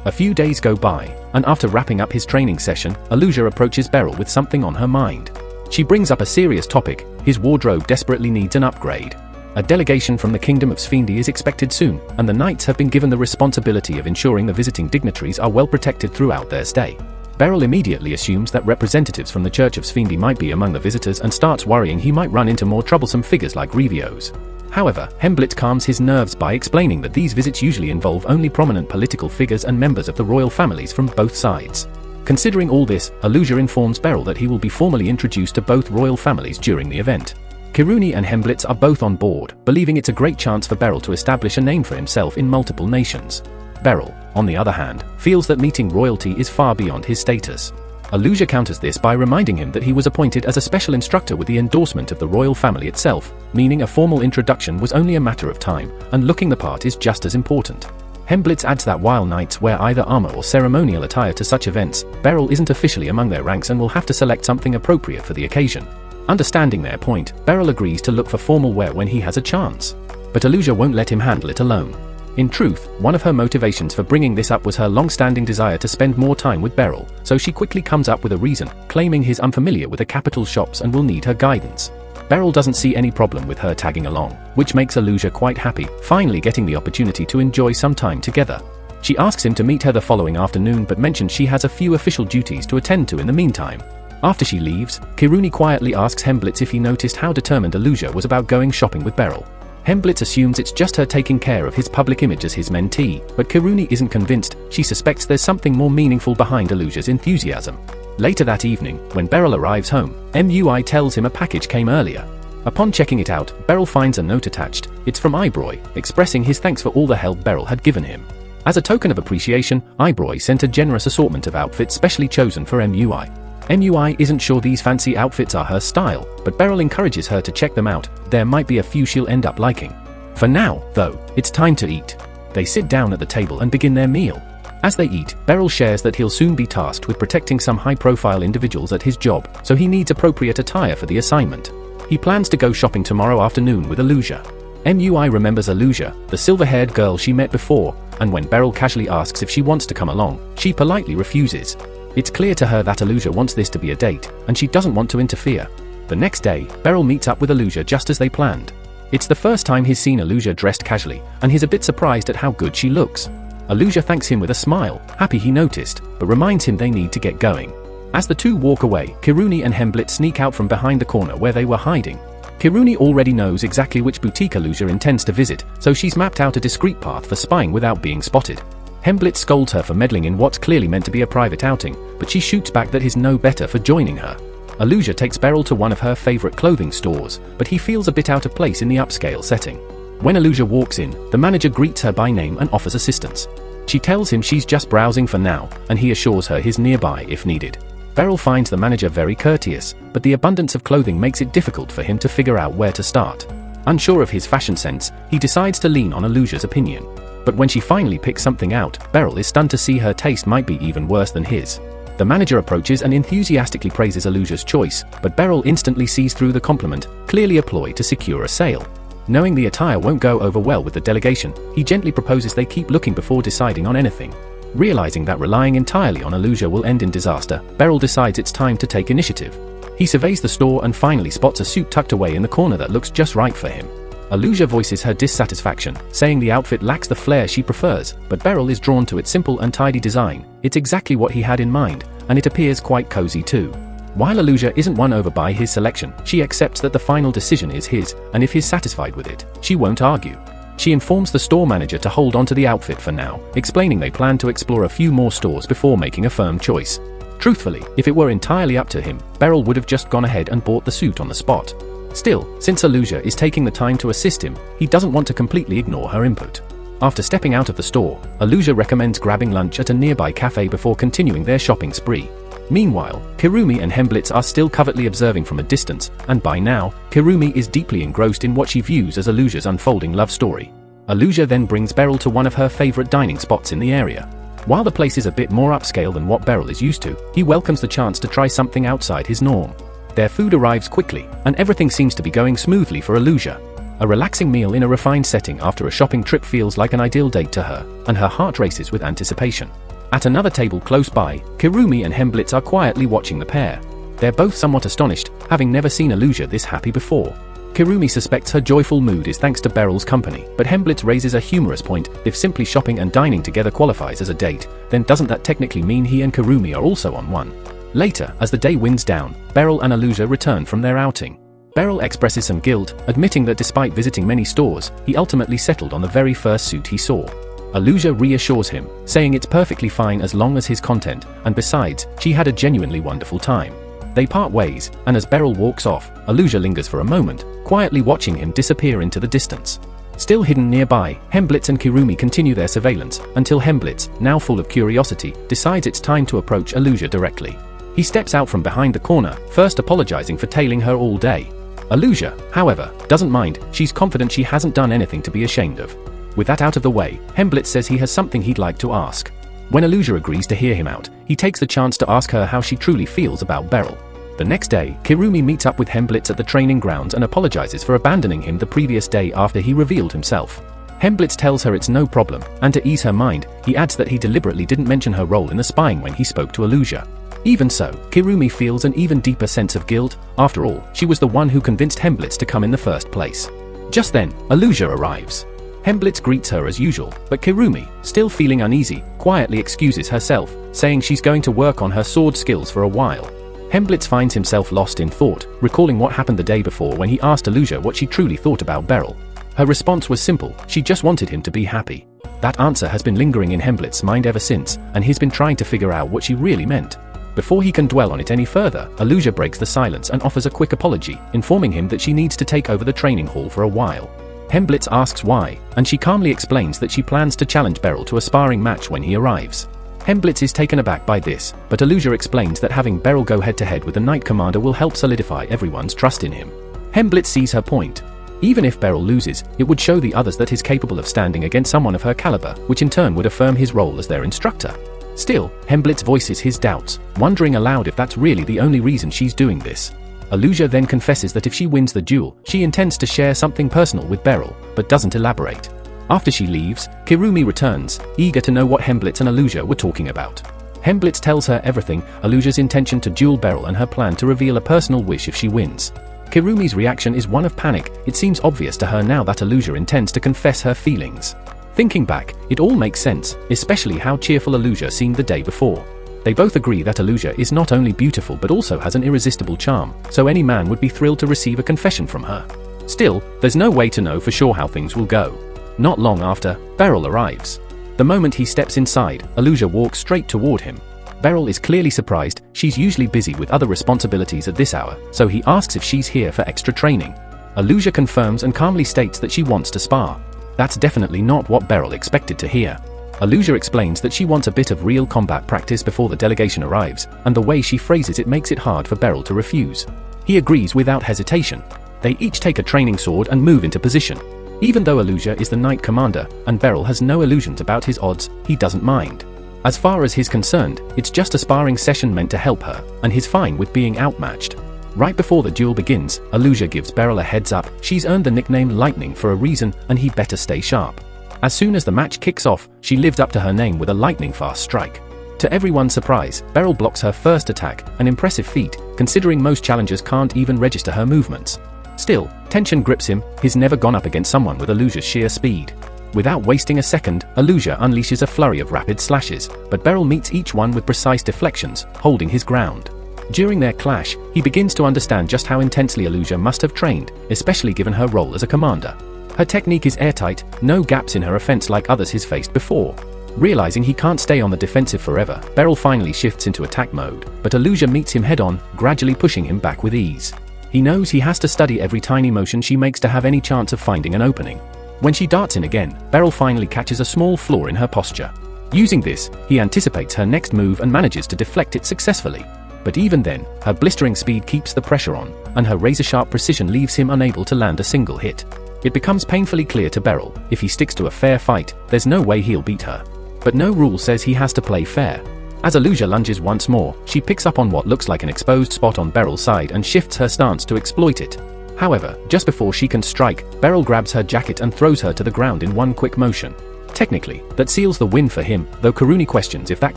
A few days go by, and after wrapping up his training session, Alusha approaches Beryl with something on her mind. She brings up a serious topic: his wardrobe desperately needs an upgrade. A delegation from the Kingdom of Sphindi is expected soon, and the knights have been given the responsibility of ensuring the visiting dignitaries are well protected throughout their stay. Beryl immediately assumes that representatives from the Church of Sphindi might be among the visitors and starts worrying he might run into more troublesome figures like Revios. However, Hemblitz calms his nerves by explaining that these visits usually involve only prominent political figures and members of the royal families from both sides. Considering all this, Alusha informs Beryl that he will be formally introduced to both royal families during the event. Kiruni and Hemblitz are both on board, believing it's a great chance for Beryl to establish a name for himself in multiple nations. Beryl, on the other hand, feels that meeting royalty is far beyond his status. Aluja counters this by reminding him that he was appointed as a special instructor with the endorsement of the royal family itself, meaning a formal introduction was only a matter of time, and looking the part is just as important. Hemblitz adds that while knights wear either armor or ceremonial attire to such events, Beryl isn't officially among their ranks and will have to select something appropriate for the occasion. Understanding their point, Beryl agrees to look for formal wear when he has a chance. But Aluja won't let him handle it alone. In truth, one of her motivations for bringing this up was her long-standing desire to spend more time with Beryl, so she quickly comes up with a reason, claiming he's unfamiliar with the capital shops and will need her guidance. Beryl doesn't see any problem with her tagging along, which makes Aluja quite happy, finally getting the opportunity to enjoy some time together. She asks him to meet her the following afternoon but mentions she has a few official duties to attend to in the meantime. After she leaves, Kiruni quietly asks Hemblitz if he noticed how determined Aluja was about going shopping with Beryl. Hemblitz assumes it's just her taking care of his public image as his mentee, but Kiruni isn't convinced. She suspects there's something more meaningful behind Aluja's enthusiasm. Later that evening, when Beryl arrives home, MUI tells him a package came earlier. Upon checking it out, Beryl finds a note attached. It's from Ibroy, expressing his thanks for all the help Beryl had given him. As a token of appreciation, Ibroy sent a generous assortment of outfits specially chosen for MUI. MUI isn't sure these fancy outfits are her style, but Beryl encourages her to check them out. There might be a few she'll end up liking. For now, though, it's time to eat. They sit down at the table and begin their meal. As they eat, Beryl shares that he'll soon be tasked with protecting some high-profile individuals at his job, so he needs appropriate attire for the assignment. He plans to go shopping tomorrow afternoon with Aluja. MUI remembers Aluja, the silver-haired girl she met before, and when Beryl casually asks if she wants to come along, she politely refuses. It's clear to her that Aluja wants this to be a date, and she doesn't want to interfere. The next day, Beryl meets up with Aluja just as they planned. It's the first time he's seen Aluja dressed casually, and he's a bit surprised at how good she looks. Aluja thanks him with a smile, happy he noticed, but reminds him they need to get going. As the two walk away, Kiruni and Hemblitz sneak out from behind the corner where they were hiding. Kiruni already knows exactly which boutique Aluja intends to visit, so she's mapped out a discreet path for spying without being spotted. Hemblitz scolds her for meddling in what's clearly meant to be a private outing, but she shoots back that he's no better for joining her. Aluja takes Beryl to one of her favorite clothing stores, but he feels a bit out of place in the upscale setting. When Aluja walks in, the manager greets her by name and offers assistance. She tells him she's just browsing for now, and he assures her he's nearby if needed. Beryl finds the manager very courteous, but the abundance of clothing makes it difficult for him to figure out where to start. Unsure of his fashion sense, he decides to lean on Aluja's opinion. But when she finally picks something out, Beryl is stunned to see her taste might be even worse than his. The manager approaches and enthusiastically praises Aluja's choice, but Beryl instantly sees through the compliment, clearly a ploy to secure a sale. Knowing the attire won't go over well with the delegation, he gently proposes they keep looking before deciding on anything. Realizing that relying entirely on Aluja will end in disaster, Beryl decides it's time to take initiative. He surveys the store and finally spots a suit tucked away in the corner that looks just right for him. Aluja voices her dissatisfaction, saying the outfit lacks the flair she prefers, but Beryl is drawn to its simple and tidy design. It's exactly what he had in mind, and it appears quite cozy too. While Aluja isn't won over by his selection, she accepts that the final decision is his, and if he's satisfied with it, she won't argue. She informs the store manager to hold on to the outfit for now, explaining they plan to explore a few more stores before making a firm choice. Truthfully, if it were entirely up to him, Beryl would have just gone ahead and bought the suit on the spot. Still, since Aluja is taking the time to assist him, he doesn't want to completely ignore her input. After stepping out of the store, Aluja recommends grabbing lunch at a nearby cafe before continuing their shopping spree. Meanwhile, Kirumi and Hemblitz are still covertly observing from a distance, and by now, Kirumi is deeply engrossed in what she views as Aluja's unfolding love story. Aluja then brings Beryl to one of her favorite dining spots in the area. While the place is a bit more upscale than what Beryl is used to, he welcomes the chance to try something outside his norm. Their food arrives quickly, and everything seems to be going smoothly for Aluja. A relaxing meal in a refined setting after a shopping trip feels like an ideal date to her, and her heart races with anticipation. At another table close by, Kirumi and Hemblitz are quietly watching the pair. They're both somewhat astonished, having never seen Aluja this happy before. Kirumi suspects her joyful mood is thanks to Beryl's company, but Hemblitz raises a humorous point. If simply shopping and dining together qualifies as a date, then doesn't that technically mean he and Kirumi are also on one? Later, as the day winds down, Beryl and Aluja return from their outing. Beryl expresses some guilt, admitting that despite visiting many stores, he ultimately settled on the very first suit he saw. Aluja reassures him, saying it's perfectly fine as long as his content, and besides, she had a genuinely wonderful time. They part ways, and as Beryl walks off, Aluja lingers for a moment, quietly watching him disappear into the distance. Still hidden nearby, Hemblitz and Kirumi continue their surveillance, until Hemblitz, now full of curiosity, decides it's time to approach Aluja directly. He steps out from behind the corner, first apologizing for tailing her all day. Aluja, however, doesn't mind. She's confident she hasn't done anything to be ashamed of. With that out of the way, Hemblitz says he has something he'd like to ask. When Aluja agrees to hear him out, he takes the chance to ask her how she truly feels about Beryl. The next day, Kirumi meets up with Hemblitz at the training grounds and apologizes for abandoning him the previous day after he revealed himself. Hemblitz tells her it's no problem, and to ease her mind, he adds that he deliberately didn't mention her role in the spying when he spoke to Aluja. Even so, Kirumi feels an even deeper sense of guilt. After all, she was the one who convinced Hemblitz to come in the first place. Just then, Aluja arrives. Hemblitz greets her as usual, but Kirumi, still feeling uneasy, quietly excuses herself, saying she's going to work on her sword skills for a while. Hemblitz finds himself lost in thought, recalling what happened the day before when he asked Aluja what she truly thought about Beryl. Her response was simple: she just wanted him to be happy. That answer has been lingering in Hemblitz's mind ever since, and he's been trying to figure out what she really meant. Before he can dwell on it any further, Aluja breaks the silence and offers a quick apology, informing him that she needs to take over the training hall for a while. Hemblitz asks why, and she calmly explains that she plans to challenge Beryl to a sparring match when he arrives. Hemblitz is taken aback by this, but Aluja explains that having Beryl go head-to-head with the Knight Commander will help solidify everyone's trust in him. Hemblitz sees her point. Even if Beryl loses, it would show the others that he's capable of standing against someone of her caliber, which in turn would affirm his role as their instructor. Still, Hemblitz voices his doubts, wondering aloud if that's really the only reason she's doing this. Aluja then confesses that if she wins the duel, she intends to share something personal with Beryl, but doesn't elaborate. After she leaves, Kirumi returns, eager to know what Hemblitz and Aluja were talking about. Hemblitz tells her everything: Aluja's intention to duel Beryl and her plan to reveal a personal wish if she wins. Kirumi's reaction is one of panic. It seems obvious to her now that Aluja intends to confess her feelings. Thinking back, it all makes sense, especially how cheerful Aluja seemed the day before. They both agree that Aluja is not only beautiful but also has an irresistible charm, so any man would be thrilled to receive a confession from her. Still, there's no way to know for sure how things will go. Not long after, Beryl arrives. The moment he steps inside, Aluja walks straight toward him. Beryl is clearly surprised. She's usually busy with other responsibilities at this hour, so he asks if she's here for extra training. Aluja confirms and calmly states that she wants to spar. That's definitely not what Beryl expected to hear. Aluja explains that she wants a bit of real combat practice before the delegation arrives, and the way she phrases it makes it hard for Beryl to refuse. He agrees without hesitation. They each take a training sword and move into position. Even though Aluja is the Knight Commander, and Beryl has no illusions about his odds, he doesn't mind. As far as he's concerned, it's just a sparring session meant to help her, and he's fine with being outmatched. Right before the duel begins, Aluja gives Beryl a heads up. She's earned the nickname Lightning for a reason, and he'd better stay sharp. As soon as the match kicks off, she lived up to her name with a lightning-fast strike. To everyone's surprise, Beryl blocks her first attack, an impressive feat, considering most challengers can't even register her movements. Still, tension grips him. He's never gone up against someone with Aluja's sheer speed. Without wasting a second, Aluja unleashes a flurry of rapid slashes, but Beryl meets each one with precise deflections, holding his ground. During their clash, he begins to understand just how intensely Aluja must have trained, especially given her role as a commander. Her technique is airtight, no gaps in her offense like others he's faced before. Realizing he can't stay on the defensive forever, Beryl finally shifts into attack mode, but Aluja meets him head-on, gradually pushing him back with ease. He knows he has to study every tiny motion she makes to have any chance of finding an opening. When she darts in again, Beryl finally catches a small flaw in her posture. Using this, he anticipates her next move and manages to deflect it successfully. But even then, her blistering speed keeps the pressure on, and her razor-sharp precision leaves him unable to land a single hit. It becomes painfully clear to Beryl, if he sticks to a fair fight, there's no way he'll beat her. But no rule says he has to play fair. As Aluja lunges once more, she picks up on what looks like an exposed spot on Beryl's side and shifts her stance to exploit it. However, just before she can strike, Beryl grabs her jacket and throws her to the ground in one quick motion. Technically, that seals the win for him, though Kirumi questions if that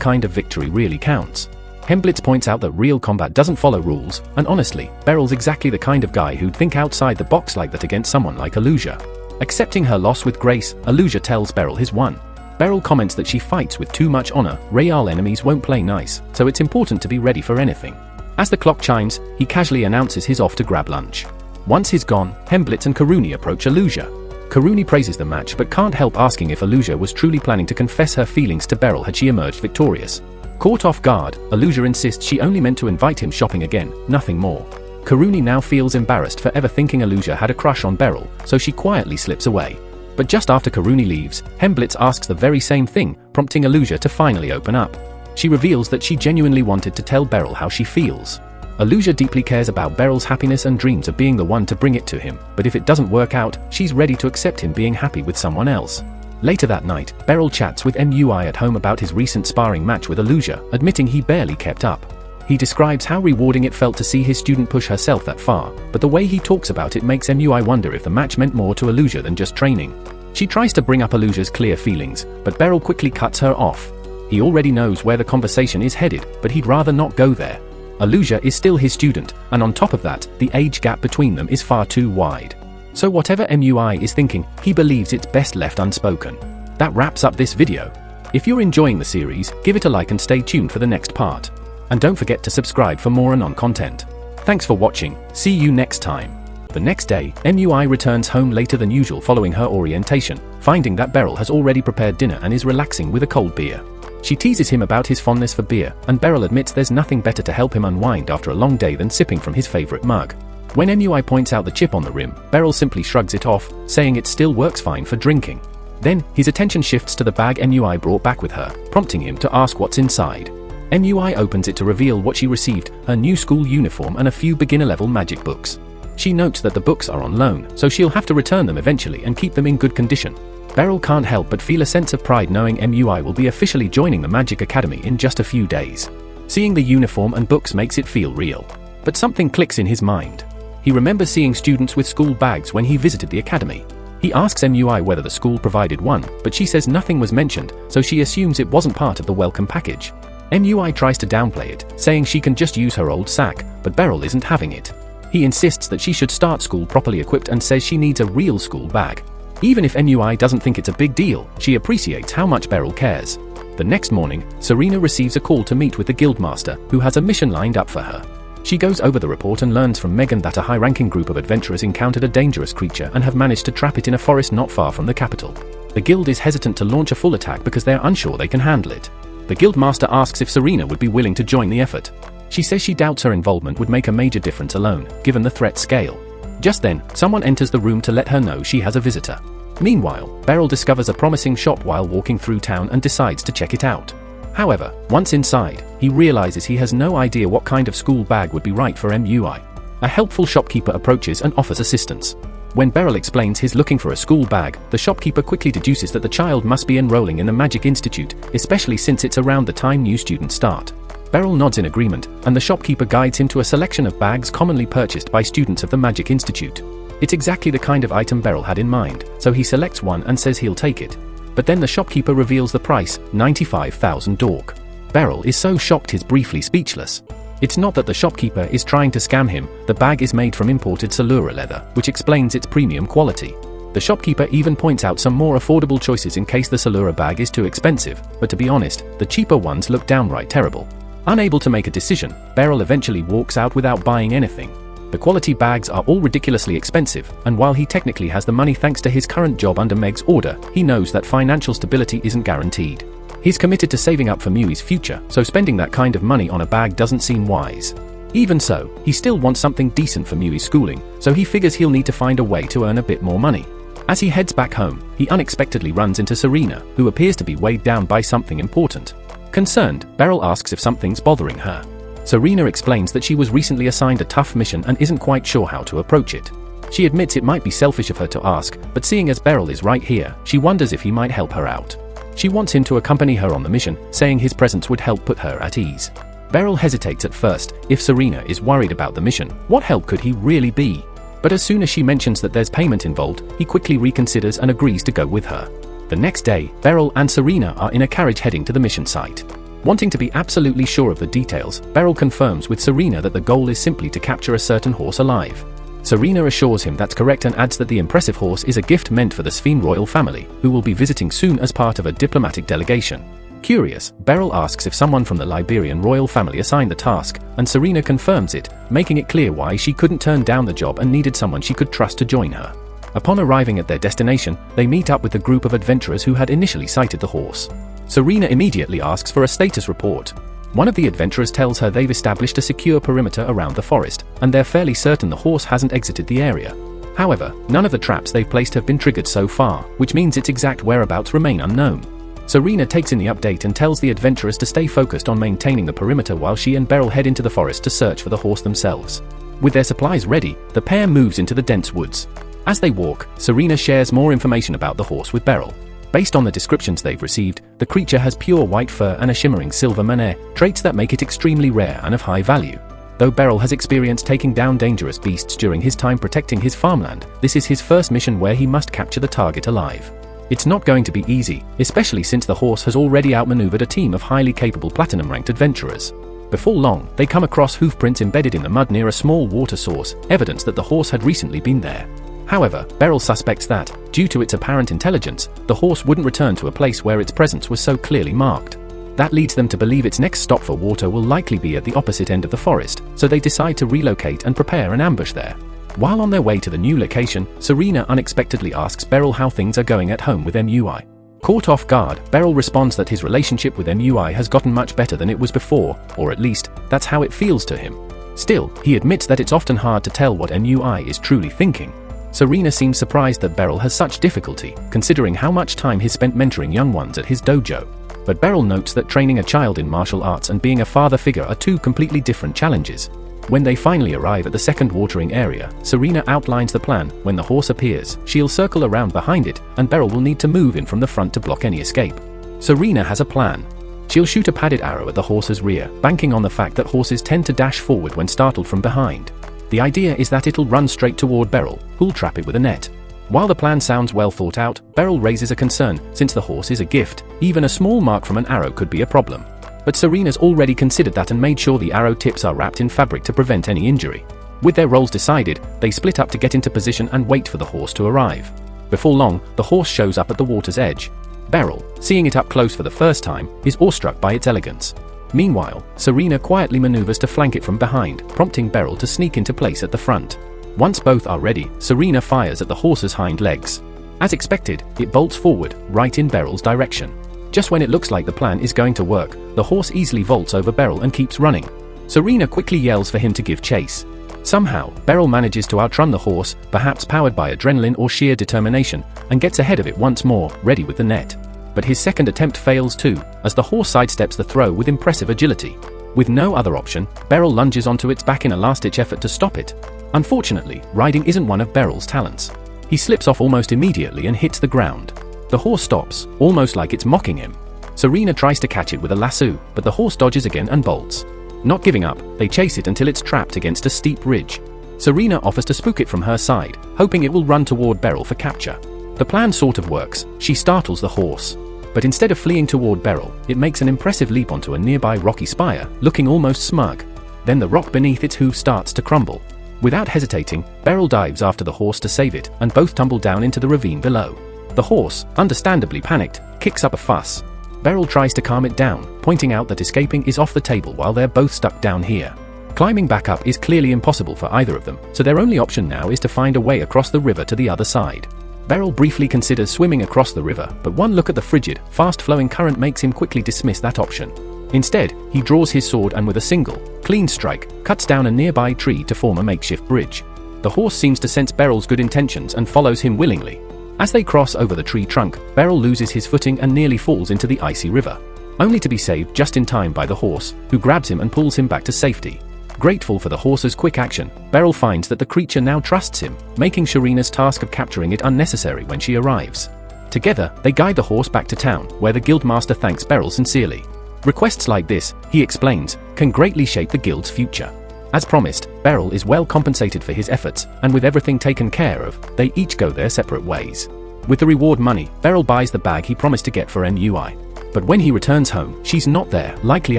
kind of victory really counts. Hemblitz points out that real combat doesn't follow rules, and honestly, Beryl's exactly the kind of guy who'd think outside the box like that against someone like Aluja. Accepting her loss with grace, Aluja tells Beryl he's won. Beryl comments that she fights with too much honor. Real enemies won't play nice, so it's important to be ready for anything. As the clock chimes, he casually announces he's off to grab lunch. Once he's gone, Hemblitz and Kirumi approach Aluja. Kirumi praises the match but can't help asking if Aluja was truly planning to confess her feelings to Beryl had she emerged victorious. Caught off guard, Aluja insists she only meant to invite him shopping again, nothing more. Kirumi now feels embarrassed for ever thinking Aluja had a crush on Beryl, so she quietly slips away. But just after Kirumi leaves, Hemblitz asks the very same thing, prompting Aluja to finally open up. She reveals that she genuinely wanted to tell Beryl how she feels. Aluja deeply cares about Beryl's happiness and dreams of being the one to bring it to him, but if it doesn't work out, she's ready to accept him being happy with someone else. Later that night, Beryl chats with MUI at home about his recent sparring match with Aluja, admitting he barely kept up. He describes how rewarding it felt to see his student push herself that far, but the way he talks about it makes MUI wonder if the match meant more to Aluja than just training. She tries to bring up Aluja's clear feelings, but Beryl quickly cuts her off. He already knows where the conversation is headed, but he'd rather not go there. Aluja is still his student, and on top of that, the age gap between them is far too wide. So whatever MUI is thinking, he believes it's best left unspoken. That wraps up this video. If you're enjoying the series, give it a like and stay tuned for the next part. And don't forget to subscribe for more Anon content. Thanks for watching, see you next time. The next day, MUI returns home later than usual following her orientation, finding that Beryl has already prepared dinner and is relaxing with a cold beer. She teases him about his fondness for beer, and Beryl admits there's nothing better to help him unwind after a long day than sipping from his favorite mug. When MUI points out the chip on the rim, Beryl simply shrugs it off, saying it still works fine for drinking. Then, his attention shifts to the bag MUI brought back with her, prompting him to ask what's inside. MUI opens it to reveal what she received, her new school uniform and a few beginner-level magic books. She notes that the books are on loan, so she'll have to return them eventually and keep them in good condition. Beryl can't help but feel a sense of pride knowing MUI will be officially joining the Magic Academy in just a few days. Seeing the uniform and books makes it feel real. But something clicks in his mind. He remembers seeing students with school bags when he visited the academy. He asks MUI whether the school provided one, but she says nothing was mentioned, so she assumes it wasn't part of the welcome package. MUI tries to downplay it, saying she can just use her old sack, but Beryl isn't having it. He insists that she should start school properly equipped and says she needs a real school bag. Even if MUI doesn't think it's a big deal, she appreciates how much Beryl cares. The next morning, Serena receives a call to meet with the guildmaster, who has a mission lined up for her. She goes over the report and learns from Megan that a high-ranking group of adventurers encountered a dangerous creature and have managed to trap it in a forest not far from the capital. The guild is hesitant to launch a full attack because they are unsure they can handle it. The guildmaster asks if Serena would be willing to join the effort. She says she doubts her involvement would make a major difference alone, given the threat scale. Just then, someone enters the room to let her know she has a visitor. Meanwhile, Beryl discovers a promising shop while walking through town and decides to check it out. However, once inside, he realizes he has no idea what kind of school bag would be right for MUI. A helpful shopkeeper approaches and offers assistance. When Beryl explains he's looking for a school bag, the shopkeeper quickly deduces that the child must be enrolling in the Magic Institute, especially since it's around the time new students start. Beryl nods in agreement, and the shopkeeper guides him to a selection of bags commonly purchased by students of the Magic Institute. It's exactly the kind of item Beryl had in mind, so he selects one and says he'll take it. But then the shopkeeper reveals the price, 95,000 dork. Beryl is so shocked he's briefly speechless. It's not that the shopkeeper is trying to scam him, the bag is made from imported Salura leather, which explains its premium quality. The shopkeeper even points out some more affordable choices in case the Salura bag is too expensive, but to be honest, the cheaper ones look downright terrible. Unable to make a decision, Beryl eventually walks out without buying anything. The quality bags are all ridiculously expensive, and while he technically has the money thanks to his current job under Meg's order, he knows that financial stability isn't guaranteed. He's committed to saving up for Mui's future, so spending that kind of money on a bag doesn't seem wise. Even so, he still wants something decent for Mui's schooling, so he figures he'll need to find a way to earn a bit more money. As he heads back home, he unexpectedly runs into Serena, who appears to be weighed down by something important. Concerned, Beryl asks if something's bothering her. Serena explains that she was recently assigned a tough mission and isn't quite sure how to approach it. She admits it might be selfish of her to ask, but seeing as Beryl is right here, she wonders if he might help her out. She wants him to accompany her on the mission, saying his presence would help put her at ease. Beryl hesitates at first. If Serena is worried about the mission, what help could he really be? But as soon as she mentions that there's payment involved, he quickly reconsiders and agrees to go with her. The next day, Beryl and Serena are in a carriage heading to the mission site. Wanting to be absolutely sure of the details, Beryl confirms with Serena that the goal is simply to capture a certain horse alive. Serena assures him that's correct and adds that the impressive horse is a gift meant for the Sphene royal family, who will be visiting soon as part of a diplomatic delegation. Curious, Beryl asks if someone from the Liberian royal family assigned the task, and Serena confirms it, making it clear why she couldn't turn down the job and needed someone she could trust to join her. Upon arriving at their destination, they meet up with the group of adventurers who had initially sighted the horse. Serena immediately asks for a status report. One of the adventurers tells her they've established a secure perimeter around the forest, and they're fairly certain the horse hasn't exited the area. However, none of the traps they've placed have been triggered so far, which means its exact whereabouts remain unknown. Serena takes in the update and tells the adventurers to stay focused on maintaining the perimeter while she and Beryl head into the forest to search for the horse themselves. With their supplies ready, the pair moves into the dense woods. As they walk, Serena shares more information about the horse with Beryl. Based on the descriptions they've received, the creature has pure white fur and a shimmering silver mane, traits that make it extremely rare and of high value. Though Beryl has experienced taking down dangerous beasts during his time protecting his farmland, this is his first mission where he must capture the target alive. It's not going to be easy, especially since the horse has already outmaneuvered a team of highly capable platinum-ranked adventurers. Before long, they come across hoofprints embedded in the mud near a small water source, evidence that the horse had recently been there. However, Beryl suspects that, due to its apparent intelligence, the horse wouldn't return to a place where its presence was so clearly marked. That leads them to believe its next stop for water will likely be at the opposite end of the forest, so they decide to relocate and prepare an ambush there. While on their way to the new location, Serena unexpectedly asks Beryl how things are going at home with MUI. Caught off guard, Beryl responds that his relationship with MUI has gotten much better than it was before, or at least, that's how it feels to him. Still, he admits that it's often hard to tell what MUI is truly thinking. Serena seems surprised that Beryl has such difficulty, considering how much time he's spent mentoring young ones at his dojo. But Beryl notes that training a child in martial arts and being a father figure are two completely different challenges. When they finally arrive at the second watering area, Serena outlines the plan. When the horse appears, she'll circle around behind it, and Beryl will need to move in from the front to block any escape. Serena has a plan. She'll shoot a padded arrow at the horse's rear, banking on the fact that horses tend to dash forward when startled from behind. The idea is that it'll run straight toward Beryl, who'll trap it with a net. While the plan sounds well thought out, Beryl raises a concern. Since the horse is a gift, even a small mark from an arrow could be a problem. But Serena's already considered that and made sure the arrow tips are wrapped in fabric to prevent any injury. With their roles decided, they split up to get into position and wait for the horse to arrive. Before long, the horse shows up at the water's edge. Beryl, seeing it up close for the first time, is awestruck by its elegance. Meanwhile, Serena quietly maneuvers to flank it from behind, prompting Beryl to sneak into place at the front. Once both are ready, Serena fires at the horse's hind legs. As expected, it bolts forward, right in Beryl's direction. Just when it looks like the plan is going to work, the horse easily vaults over Beryl and keeps running. Serena quickly yells for him to give chase. Somehow, Beryl manages to outrun the horse, perhaps powered by adrenaline or sheer determination, and gets ahead of it once more, ready with the net. But his second attempt fails too, as the horse sidesteps the throw with impressive agility. With no other option, Beryl lunges onto its back in a last-ditch effort to stop it. Unfortunately, riding isn't one of Beryl's talents. He slips off almost immediately and hits the ground. The horse stops, almost like it's mocking him. Serena tries to catch it with a lasso, but the horse dodges again and bolts. Not giving up, they chase it until it's trapped against a steep ridge. Serena offers to spook it from her side, hoping it will run toward Beryl for capture. The plan sort of works. She startles the horse. But instead of fleeing toward Beryl, it makes an impressive leap onto a nearby rocky spire, looking almost smug. Then the rock beneath its hoof starts to crumble. Without hesitating, Beryl dives after the horse to save it, and both tumble down into the ravine below. The horse, understandably panicked, kicks up a fuss. Beryl tries to calm it down, pointing out that escaping is off the table while they're both stuck down here. Climbing back up is clearly impossible for either of them, so their only option now is to find a way across the river to the other side. Beryl briefly considers swimming across the river, but one look at the frigid, fast-flowing current makes him quickly dismiss that option. Instead, he draws his sword and with a single, clean strike, cuts down a nearby tree to form a makeshift bridge. The horse seems to sense Beryl's good intentions and follows him willingly. As they cross over the tree trunk, Beryl loses his footing and nearly falls into the icy river, only to be saved just in time by the horse, who grabs him and pulls him back to safety. Grateful for the horse's quick action, Beryl finds that the creature now trusts him, making Serena's task of capturing it unnecessary when she arrives. Together, they guide the horse back to town, where the guildmaster thanks Beryl sincerely. Requests like this, he explains, can greatly shape the guild's future. As promised, Beryl is well compensated for his efforts, and with everything taken care of, they each go their separate ways. With the reward money, Beryl buys the bag he promised to get for MUI. But when he returns home, she's not there, likely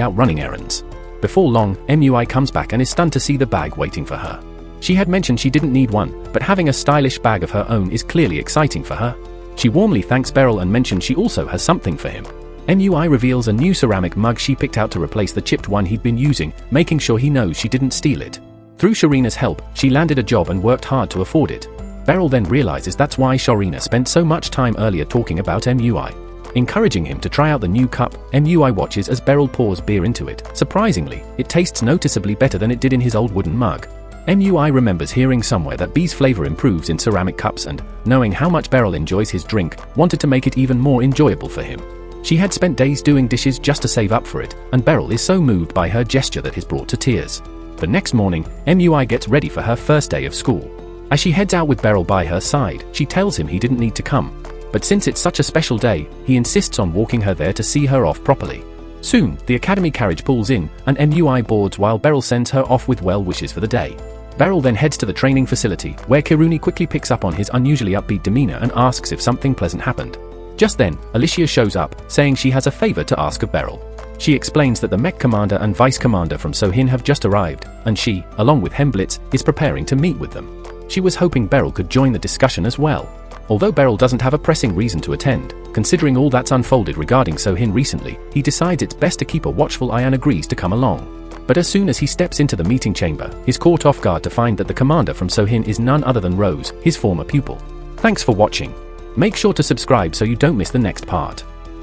out running errands. Before long, MUI comes back and is stunned to see the bag waiting for her. She had mentioned she didn't need one, but having a stylish bag of her own is clearly exciting for her. She warmly thanks Beryl and mentions she also has something for him. MUI reveals a new ceramic mug she picked out to replace the chipped one he'd been using, making sure he knows she didn't steal it. Through Serena's help, she landed a job and worked hard to afford it. Beryl then realizes that's why Serena spent so much time earlier talking about MUI. Encouraging him to try out the new cup, MUI watches as Beryl pours beer into it. Surprisingly, it tastes noticeably better than it did in his old wooden mug. MUI remembers hearing somewhere that beer's flavor improves in ceramic cups and, knowing how much Beryl enjoys his drink, wanted to make it even more enjoyable for him. She had spent days doing dishes just to save up for it, and Beryl is so moved by her gesture that is brought to tears. The next morning, MUI gets ready for her first day of school. As she heads out with Beryl by her side, she tells him he didn't need to come. But since it's such a special day, he insists on walking her there to see her off properly. Soon, the academy carriage pulls in, and MUI boards while Beryl sends her off with well wishes for the day. Beryl then heads to the training facility, where Kiruni quickly picks up on his unusually upbeat demeanor and asks if something pleasant happened. Just then, Alicia shows up, saying she has a favor to ask of Beryl. She explains that the mech commander and vice commander from Sohin have just arrived, and she, along with Hemblitz, is preparing to meet with them. She was hoping Beryl could join the discussion as well. Although Beryl doesn't have a pressing reason to attend, considering all that's unfolded regarding Sohin recently, he decides it's best to keep a watchful eye and agrees to come along. But as soon as he steps into the meeting chamber, he's caught off guard to find that the commander from Sohin is none other than Rose, his former pupil. Thanks for watching. Make sure to subscribe so you don't miss the next part.